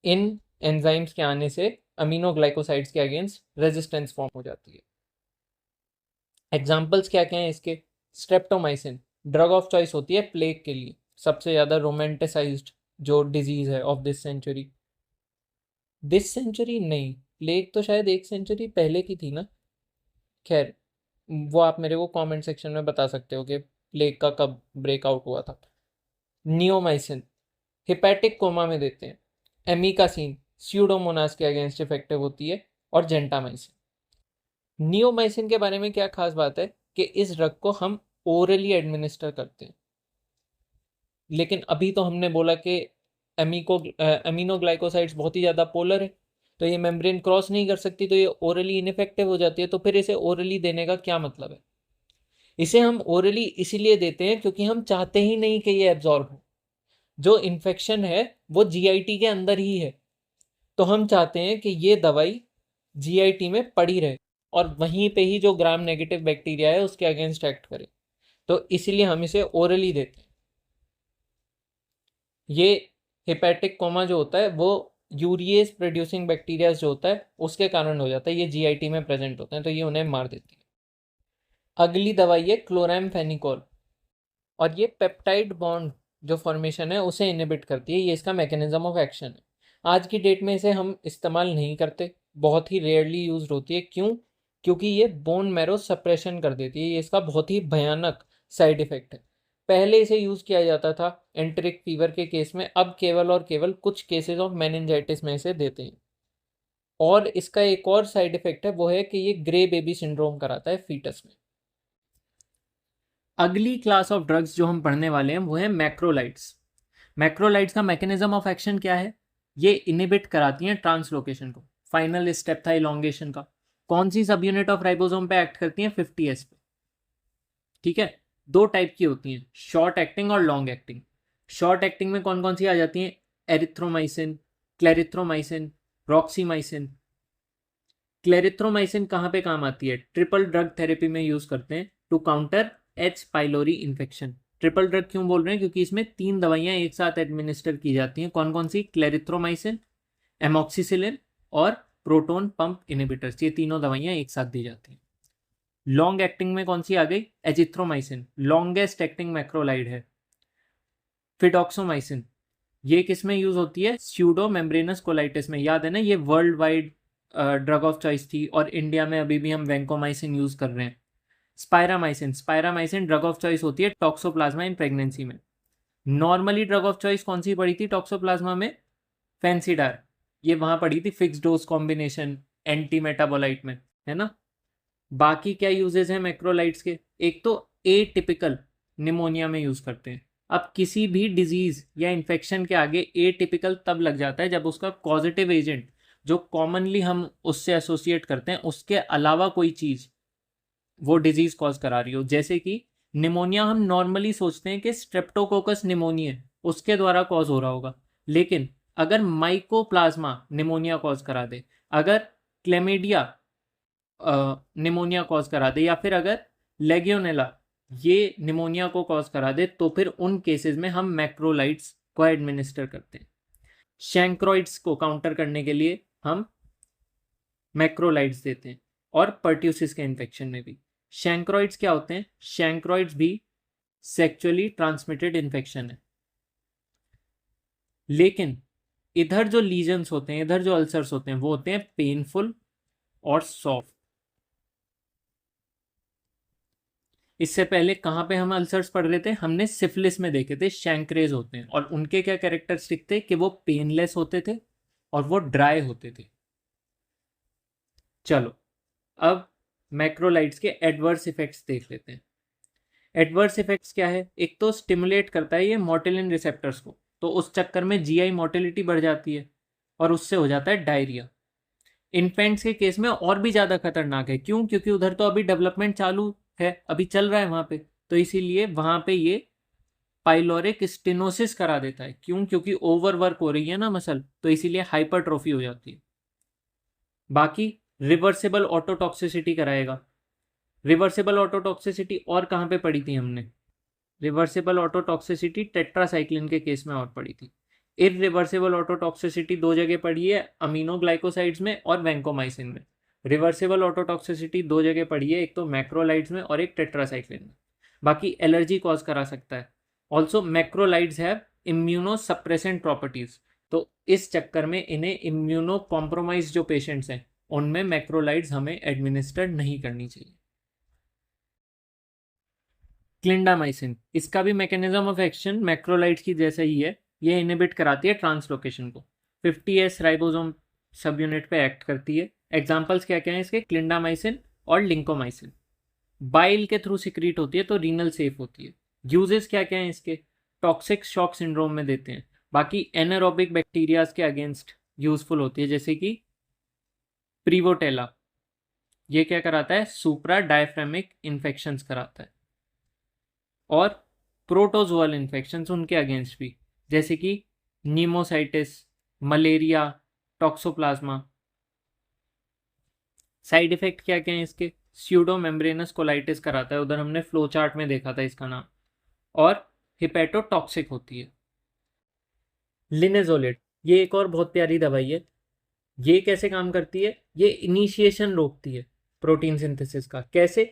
इन एंजाइम्स के आने से अमीनोग्लाइकोसाइड्स के अगेंस्ट रेजिस्टेंस फॉर्म हो जाती है। एग्जाम्पल्स क्या क्या हैं इसके? स्ट्रेप्टोमाइसिन ड्रग ऑफ चॉइस होती है प्लेग के लिए, सबसे ज़्यादा रोमांटिसाइज्ड जो डिजीज़ है of this century. This century नहीं, प्लेग तो शायद 1 सेंचुरी पहले की थी ना। खैर, वो आप मेरे को कमेंट सेक्शन में बता सकते हो कि प्लेग का कब ब्रेकआउट हुआ था। नियोमाइसिन हिपैटिक कोमा में देते हैं। एमिकासिन स्यूडोमोनास के अगेंस्ट इफेक्टिव होती है। और जेंटामाइसिन। नियोमाइसिन के बारे में क्या खास बात है कि इस ड्रग को हम ओरली एडमिनिस्टर करते हैं, लेकिन अभी तो हमने बोला कि अमीनोग्लाइकोसाइड्स बहुत ही ज़्यादा पोलर है, तो ये मेम्ब्रेन क्रॉस नहीं कर सकती, तो ये ओरली इनफेक्टिव हो जाती है। तो फिर इसे ओरली देने का क्या मतलब है? इसे हम ओरली इसीलिए देते हैं क्योंकि हम चाहते ही नहीं कि ये एब्जॉर्ब हो। जो इन्फेक्शन है वो जीआईटी के अंदर ही है, तो हम चाहते हैं कि ये दवाई जीआईटी में पड़ी रहे और वहीं पे ही जो ग्राम नेगेटिव बैक्टीरिया है उसके अगेंस्ट एक्ट करे। तो इसीलिए हम इसे ओरली देते हैं। ये हिपैटिक कोमा जो होता है वो यूरिएज प्रोड्यूसिंग बैक्टीरिया जो होता है उसके कारण हो जाता है, ये जीआईटी में प्रेजेंट होते हैं, तो ये उन्हें मार देती है। अगली दवाई है क्लोरामफेनिकोल, और ये पेप्टाइड बॉन्ड जो फॉर्मेशन है उसे इनहिबिट करती है, ये इसका मैकेनिज्म ऑफ एक्शन है। आज की डेट में इसे हम इस्तेमाल नहीं करते, बहुत ही रेयरली यूज होती है। क्यों? क्योंकि ये बोन मैरो सप्रेशन कर देती है, ये इसका बहुत ही भयानक साइड इफेक्ट है। पहले इसे यूज किया जाता था एंटेरिक फीवर के केस में, अब केवल और केवल कुछ केसेस ऑफ मेनिंजाइटिस में इसे देते हैं। और इसका एक और साइड इफेक्ट है, वो है कि ये ग्रे बेबी सिंड्रोम कराता है फीटस में। अगली क्लास ऑफ ड्रग्स जो हम पढ़ने वाले हैं वो है मैक्रोलाइड्स। मैक्रोलाइड्स का मैकेनिज्म ऑफ एक्शन क्या है? ये इनिबिट कराती हैं ट्रांसलोकेशन को। फाइनल स्टेप था इलॉन्गेशन का। कौन सी सब यूनिट ऑफ राइबोसोम पे एक्ट करती हैं? 50S पे। ठीक है, दो टाइप की होती हैं, शॉर्ट एक्टिंग और लॉन्ग एक्टिंग। शॉर्ट एक्टिंग में कौन कौन सी आ जाती हैं? Erythromycin, clarithromycin, रॉक्सीमाइसिन। क्लेरिथ्रोमाइसिन कहाँ पे काम आती है? ट्रिपल ड्रग थेरेपी में यूज करते हैं to counter H pylori infection. Triple drug क्यों बोल रहे हैं? क्योंकि इसमें 3 दवाइयां एक साथ एडमिनिस्टर की जाती हैं। कौन कौन सी? क्लेरिथ्रोमाइसिन, एमॉक्सिसिलिन और प्रोटोन पंप इनिबिटर्स। ये तीनों दवाइयां एक साथ दी जाती हैं। लॉन्ग एक्टिंग में कौन सी आ गई? एजिथ्रोमाइसिन, लॉन्गेस्ट एक्टिंग मैक्रोलाइड है। फिडॉक्सोमाइसिन, ये किस में यूज होती है? स्यूडो मेम्ब्रेनस कोलाइटिस में। याद है ना, ये world wide drug of choice थी, और इंडिया में अभी भी हम वैंकोमाइसिन यूज कर रहे हैं। स्पायरामाइसिन, स्पायरामाइसिन ड्रग ऑफ चॉइस होती है टॉक्सोप्लाज्मा इन प्रेगनेंसी में। नॉर्मली ड्रग ऑफ चॉइस कौन सी पड़ी थी टॉक्सोप्लाज्मा में? फैंसीडार, ये वहां पड़ी थी fix dose combination anti metabolite में, है ना। बाकी क्या यूजेस हैं मैक्रोलाइट्स के? एक तो ए टिपिकल निमोनिया में यूज करते हैं। अब किसी भी डिजीज या इन्फेक्शन के आगे ए टिपिकल तब लग जाता है जब उसका कॉजेटिव एजेंट जो कॉमनली हम उससे एसोसिएट करते हैं उसके अलावा कोई चीज वो डिजीज कॉज करा रही हो। जैसे कि निमोनिया हम नॉर्मली सोचते हैं कि स्ट्रेप्टोकोकस निमोनिया उसके द्वारा कॉज हो रहा होगा, लेकिन अगर माइकोप्लाज्मा निमोनिया कॉज करा दे, अगर क्लेमिडिया निमोनिया कॉज करा दे, या फिर अगर लेगियोनेला ये निमोनिया को कॉज करा दे, तो फिर उन केसेस में हम मैक्रोलाइड्स को एडमिनिस्टर करते हैं। शैंक्रोइड्स को काउंटर करने के लिए हम मैक्रोलाइड्स देते हैं, और पर्ट्यूसिस के इन्फेक्शन में भी। शैंक्रोइड्स क्या होते हैं? शैंक्रोइड्स भी सेक्चुअली ट्रांसमिटेड इन्फेक्शन है, लेकिन इधर जो लीजन्स होते हैं, इधर जो अल्सर्स होते हैं, वो होते हैं पेनफुल और सॉफ्ट। इससे पहले कहाँ पे हम अल्सर्स पढ़ रहे थे? हमने सिफिलिस में देखे थे शैंक्रेज होते हैं, और उनके क्या कैरेक्टरिस्टिक थे कि वो पेनलेस होते थे और वो ड्राई होते थे। चलो अब मैक्रोलाइड्स के एडवर्स इफेक्ट्स देख लेते हैं। एडवर्स इफेक्ट्स क्या है? एक तो स्टिमुलेट करता है ये मोटिलिन रिसेप्टर्स को, तो उस चक्कर में जीआई मोटिलिटी बढ़ जाती है और उससे हो जाता है डायरिया। इन्फेंट्स के केस में और भी ज़्यादा खतरनाक है। क्यों? क्योंकि उधर तो अभी डेवलपमेंट चालू है, अभी चल रहा है वहाँ पे, तो इसीलिए वहाँ पे ये पाइलोरिक स्टेनोसिस करा देता है। क्यों? क्योंकि ओवरवर्क हो रही है ना मसल, तो इसीलिए हाइपरट्रोफी हो जाती है। बाकी रिवर्सिबल ऑटोटॉक्सिसिटी कराएगा। रिवर्सिबल ऑटोटॉक्सिसिटी और कहाँ पे पढ़ी थी हमने? रिवर्सिबल ऑटोटॉक्सिसिटी टेट्रासाइक्लिन के केस में और पढ़ी थी। इरिवर्सिबल ऑटोटॉक्सिसिटी दो जगह पढ़ी है, अमीनोग्लाइकोसाइड्स में और वैंकोमाइसिन में। रिवर्सिबल ऑटोटॉक्सिसिटी दो जगह पढ़ी है, एक तो मैक्रोलाइड्स में और एक टेट्रासाइक्लिन में। बाकी एलर्जी कॉज करा सकता है। Also macrolides have immunosuppressant properties, तो इस चक्कर में इन्हें इम्यूनो कॉम्प्रोमाइज जो पेशेंट्स हैं उनमें मैक्रोलाइड्स हमें एडमिनिस्टर नहीं करनी चाहिए। क्लिंडामाइसिन, इसका भी मैकेनिज्म ऑफ एक्शन मैक्रोलाइड्स की जैसा ही है। ये इनिबिट कराती है ट्रांसलोकेशन को। 50S राइबोसोम सब यूनिट पे एक्ट करती है। एग्जांपल्स क्या क्या हैं इसके? क्लिंडामाइसिन और लिंकोमाइसिन। बाइल के थ्रू सिक्रीट होती है, तो रीनल सेफ होती है। यूजेस क्या क्या हैं इसके? टॉक्सिक शॉक सिंड्रोम में देते हैं। बाकी एनारोबिक बैक्टीरियाज के अगेंस्ट यूजफुल होती है, जैसे कि प्रीवोटेला, ये क्या कराता है? सुप्रा डायफ्रामिक इन्फेक्शंस कराता है। और प्रोटोजोअल इन्फेक्शंस उनके अगेंस्ट भी, जैसे कि नीमोसाइटिस, मलेरिया, टॉक्सोप्लाज्मा। साइड इफेक्ट क्या क्या है इसके? स्यूडो मेम्ब्रेनस कोलाइटिस कराता है, उधर हमने फ्लो चार्ट में देखा था इसका नाम। और हिपेटोटॉक्सिक होती है। लिनेजोलेट, ये एक और बहुत प्यारी दवाई है। ये कैसे काम करती है? ये इनिशिएशन रोकती है प्रोटीन सिंथेसिस का। कैसे?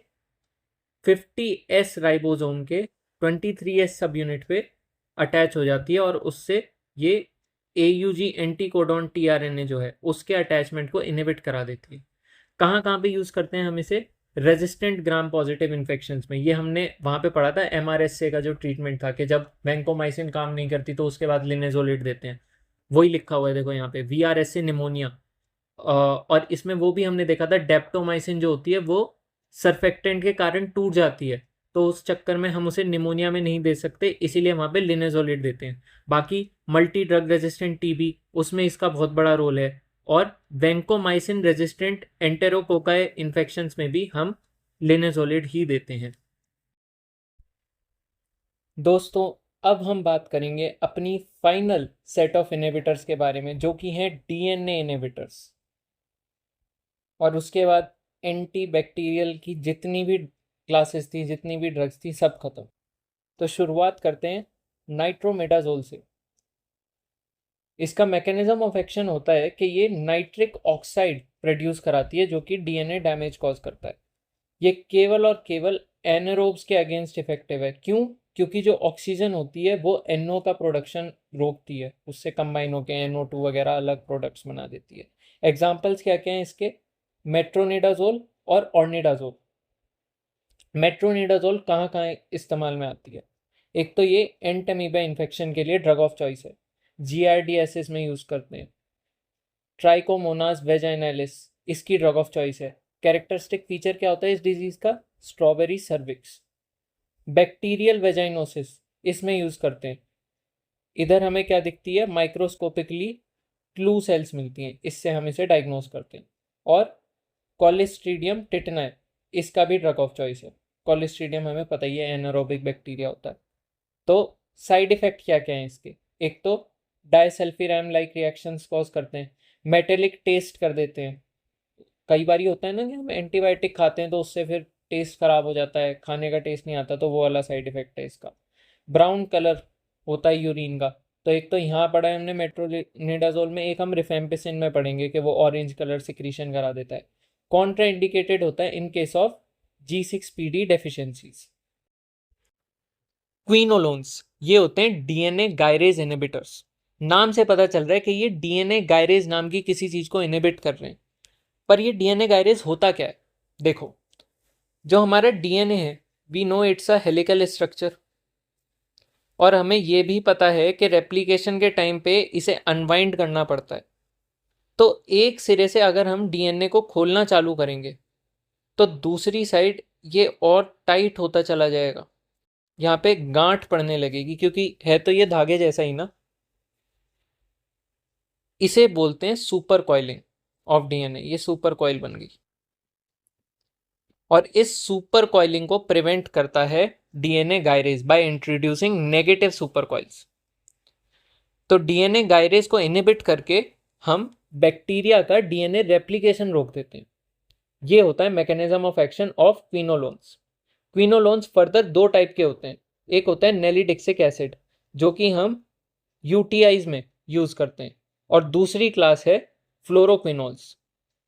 50S राइबोसोम के 23S सब यूनिट पे अटैच हो जाती है, और उससे ये AUG एंटीकोडॉन tRNA जो है उसके अटैचमेंट को इनहिबिट करा देती है। कहाँ कहाँ पे यूज करते हैं हम इसे? रेजिस्टेंट ग्राम पॉजिटिव इन्फेक्शंस में, ये हमने वहाँ पे पढ़ा था MRSA का जो ट्रीटमेंट था कि जब वैंकोमाइसिन काम नहीं करती तो उसके बाद लिनेजोलिड देते हैं, वही लिखा हुआ है देखो यहाँ पे, VRSA निमोनिया। और इसमें वो भी हमने देखा था डेप्टोमाइसिन जो होती है वो सरफेक्टेंट के कारण टूट जाती है, तो उस चक्कर में हम उसे निमोनिया में नहीं दे सकते, इसीलिए वहाँ पे लिनेजोलिड देते हैं। बाकी मल्टी ड्रग रेजिस्टेंट टीबी, उसमें इसका बहुत बड़ा रोल है। और वैंकोमाइसिन रेजिस्टेंट एंटेरोकोकाई इन्फेक्शंस में भी हम लिनेजोलिड ही देते हैं। दोस्तों अब हम बात करेंगे अपनी फाइनल सेट ऑफ इनहिबिटर्स के बारे में, जो कि हैं DNA इनहिबिटर्स। और उसके बाद एंटी बैक्टीरियल की जितनी भी क्लासेस थी, जितनी भी ड्रग्स थी, सब खत्म। तो शुरुआत करते हैं नाइट्रोमेडाजोल से। इसका मैकेनिज्म ऑफ एक्शन होता है कि ये नाइट्रिक ऑक्साइड प्रोड्यूस कराती है जो कि DNA डैमेज कॉज करता है। ये केवल और केवल एनारोब्स के अगेंस्ट इफेक्टिव है। क्यों? क्योंकि जो ऑक्सीजन होती है वो NO का प्रोडक्शन रोकती है, उससे कंबाइन होकर NO2 वगैरह अलग प्रोडक्ट्स बना देती है। एग्जाम्पल्स क्या क्या हैं इसके? मेट्रोनिडाजोल और ऑर्निडाजोल। मेट्रोनिडाजोल कहाँ कहाँ इस्तेमाल में आती है? एक तो ये एंटमीबा इन्फेक्शन के लिए ड्रग ऑफ चॉइस है, GRDSS में यूज़ करते हैं। ट्राइकोमोनास वेजाइनालिस इसकी ड्रग ऑफ चॉइस है। कैरेक्टरिस्टिक फीचर क्या होता है इस डिजीज़ का? Strawberry cervix. बैक्टीरियल वेजाइनोसिस इसमें यूज़ करते हैं। इधर हमें क्या दिखती है? माइक्रोस्कोपिकली क्लू सेल्स मिलती हैं, इससे हम इसे डायग्नोज करते हैं। और कॉलिस्ट्रीडियम टिटनाई इसका भी ड्रग ऑफ चॉइस है। कॉलिस्ट्रीडियम हमें पता ही है एनारोबिक बैक्टीरिया होता है। तो साइड इफेक्ट क्या क्या है इसके? एक तो डाइसल्फिराम लाइक रिएक्शंस कॉज करते हैं, मेटेलिक टेस्ट कर देते हैं। कई बार होता है ना कि हम एंटीबायोटिक खाते हैं तो उससे फिर टेस्ट खराब हो जाता है, खाने का टेस्ट नहीं आता, तो वो वाला साइड इफेक्ट है इसका। ब्राउन कलर होता है यूरिन का, तो एक तो यहाँ पढ़ा है हमने मेट्रोनिडाजोल में, एक हम रिफेम्पिसिन में पढ़ेंगे कि वो ऑरेंज कलर सिक्रीशन करा देता है। कॉन्ट्रा इंडिकेटेड होता है in case of G6PD deficiencies. Quinolones ये होते हैं DNA गायरेज इनहिबिटर्स। नाम से पता चल रहा है कि ये DNA गायरेज नाम की किसी चीज को इनहिबिट कर रहे हैं। पर ये DNA गायरेज होता क्या है? देखो, जो हमारा DNA है, we know it's a helical structure, और हमें यह भी पता है कि रेप्लिकेशन के टाइम पे इसे अनवाइंड करना पड़ता है। तो एक सिरे से अगर हम DNA को खोलना चालू करेंगे तो दूसरी साइड ये और टाइट होता चला जाएगा, यहाँ पे गांठ पड़ने लगेगी, क्योंकि है तो ये धागे जैसा ही ना। इसे बोलते हैं सुपर कॉइलिंग ऑफ DNA। ये सुपर कॉइल बन गई, और इस सुपर कॉइलिंग को प्रिवेंट करता है DNA gyrase by introducing negative super coils. तो DNA गायरेज को इनहिबिट करके हम बैक्टीरिया का DNA रेप्लिकेशन रोक देते हैं। ये होता है mechanism of action of quinolones. Quinolones further दो टाइप के होते हैं। एक होता है नेलिडिक्सिक एसिड, जो कि हम UTIs में यूज करते हैं, और दूसरी क्लास है फ्लोरोक्विनोल्स।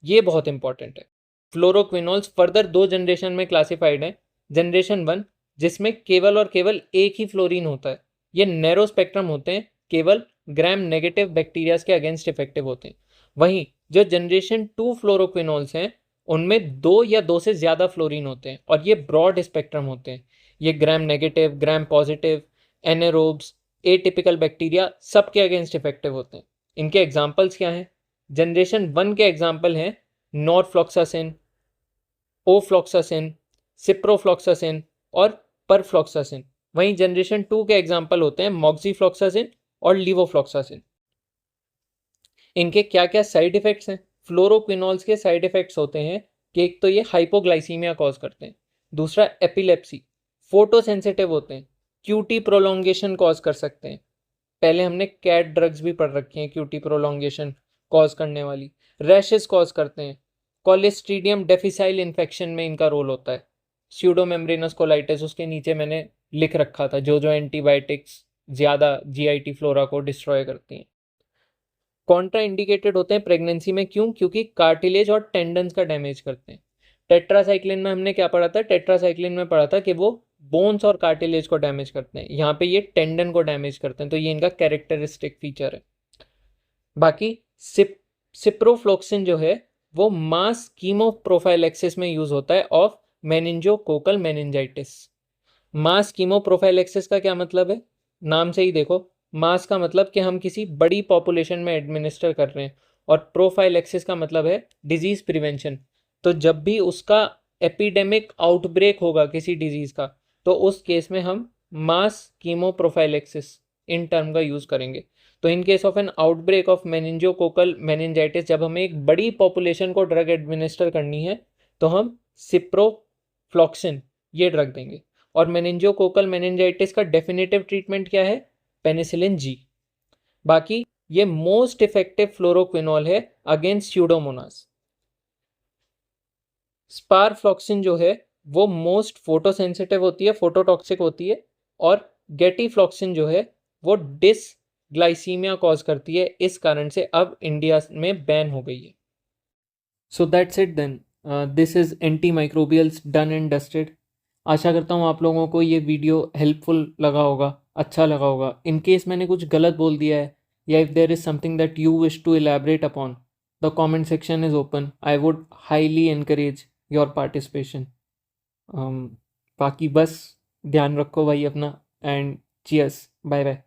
ये बहुत इंपॉर्टेंट है। फ्लोरोक्विनोल्स फर्दर दो जनरेशन में क्लासिफाइड है। जनरेशन 1 जिसमें केवल और केवल एक ही फ्लोरीन होता है, ये नैरो स्पेक्ट्रम होते हैं, केवल ग्राम नेगेटिव बैक्टीरिया के अगेंस्ट इफेक्टिव होते हैं। वहीं जो जनरेशन 2 फ्लोरोक्विनोल्स हैं उनमें दो या दो से ज़्यादा फ्लोरीन होते हैं, और ये ब्रॉड स्पेक्ट्रम होते हैं। ये gram negative, gram positive, anaerobes, atypical bacteria सबके अगेंस्ट इफेक्टिव होते हैं। इनके एग्जाम्पल्स क्या हैं? जनरेशन 1 के एग्जाम्पल हैं नॉरफ्लॉक्सासिन, ओफ्लॉक्सासिन, सिप्रोफ्लॉक्सासिन और परफ्लॉक्सासिन। वहीं जनरेशन 2 के एग्जाम्पल होते हैं मॉक्सीफ्लॉक्सासिन और लीवोफ्लॉक्सासिन। इनके क्या क्या साइड इफेक्ट्स हैं? फ्लोरोक्विनोल्स के साइड इफेक्ट्स होते हैं कि एक तो ये हाइपोग्लाइसीमिया कॉज करते हैं, दूसरा एपिलेप्सी, फोटोसेंसिटिव होते हैं, QT प्रोलोंगेशन कॉज कर सकते हैं। पहले हमने कैट ड्रग्स भी पढ़ रखी हैं QT प्रोलोंगेशन कॉज करने वाली। रैशेस कॉज करते हैं। कॉलिस्ट्रीडियम डेफिसाइल इन्फेक्शन में इनका रोल होता है। स्यूडोमेम्ब्रेनस कोलाइटिस, उसके नीचे मैंने लिख रखा था, जो एंटीबायोटिक्स ज़्यादा GIT फ्लोरा को डिस्ट्रॉय करती हैं। कॉन्ट्रा इंडिकेटेड होते हैं प्रेगनेंसी में। क्यों? क्योंकि कार्टिलेज और टेंडन्स का डैमेज करते हैं। टेट्रासाइक्लिन में हमने क्या पढ़ा था? टेट्रासाइक्लिन में पढ़ा था कि वो बोन्स और कार्टिलेज को डैमेज करते हैं, यहाँ पे ये टेंडन को डैमेज करते हैं, तो ये इनका कैरेक्टरिस्टिक फीचर है। बाकी सिप्रोफ्लोक्सिन जो है वो मास कीमोप्रोफाइलेक्सिस में यूज होता है ऑफ मेनिंजोकोकल मेनिंजाइटिस। मास कीमोप्रोफाइलेक्सिस का क्या मतलब है? नाम से ही देखो, मास का मतलब कि हम किसी बड़ी पॉपुलेशन में एडमिनिस्टर कर रहे हैं, और प्रोफाइलेक्सिस का मतलब है डिजीज प्रिवेंशन। तो जब भी उसका एपिडेमिक आउटब्रेक होगा किसी डिजीज का, तो उस केस में हम मास कीमोप्रोफाइलेक्सिस इन टर्म का यूज करेंगे। तो इन case of N outbreak of meningococcal meningitis, जब हमें एक बड़ी पॉपुलेशन को ड्रग एडमिनिस्टर करनी है, तो हम सिप्रोफ्लॉक्सिन ये ड्रग देंगे। और मेनिंजोकोकल मेनिंजाइटिस का डेफिनेटिव ट्रीटमेंट क्या है? Penicillin G. बाकी ये मोस्ट इफेक्टिव फ्लोरोक्विनोल है अगेंस्ट स्यूडोमोनास। स्पारफ्लॉक्सिन जो है वो मोस्ट फोटोसेंसिटिव होती है, फोटोटॉक्सिक होती है। और गेटीफ्लॉक्सिन जो है वो डिसग्लाइसीमिया कॉज करती है, इस कारण से अब इंडिया में बैन हो गई है। So that's it then, this is antimicrobials done and dusted. आशा करता हूँ आप लोगों को ये वीडियो हेल्पफुल लगा होगा, अच्छा लगा होगा। इन केस मैंने कुछ गलत बोल दिया है, या if there is something that you wish to elaborate upon, the comment section is open. I would highly encourage your participation. बाकी बस ध्यान रखो भाई अपना, एंड चियर्स, बाय बाय।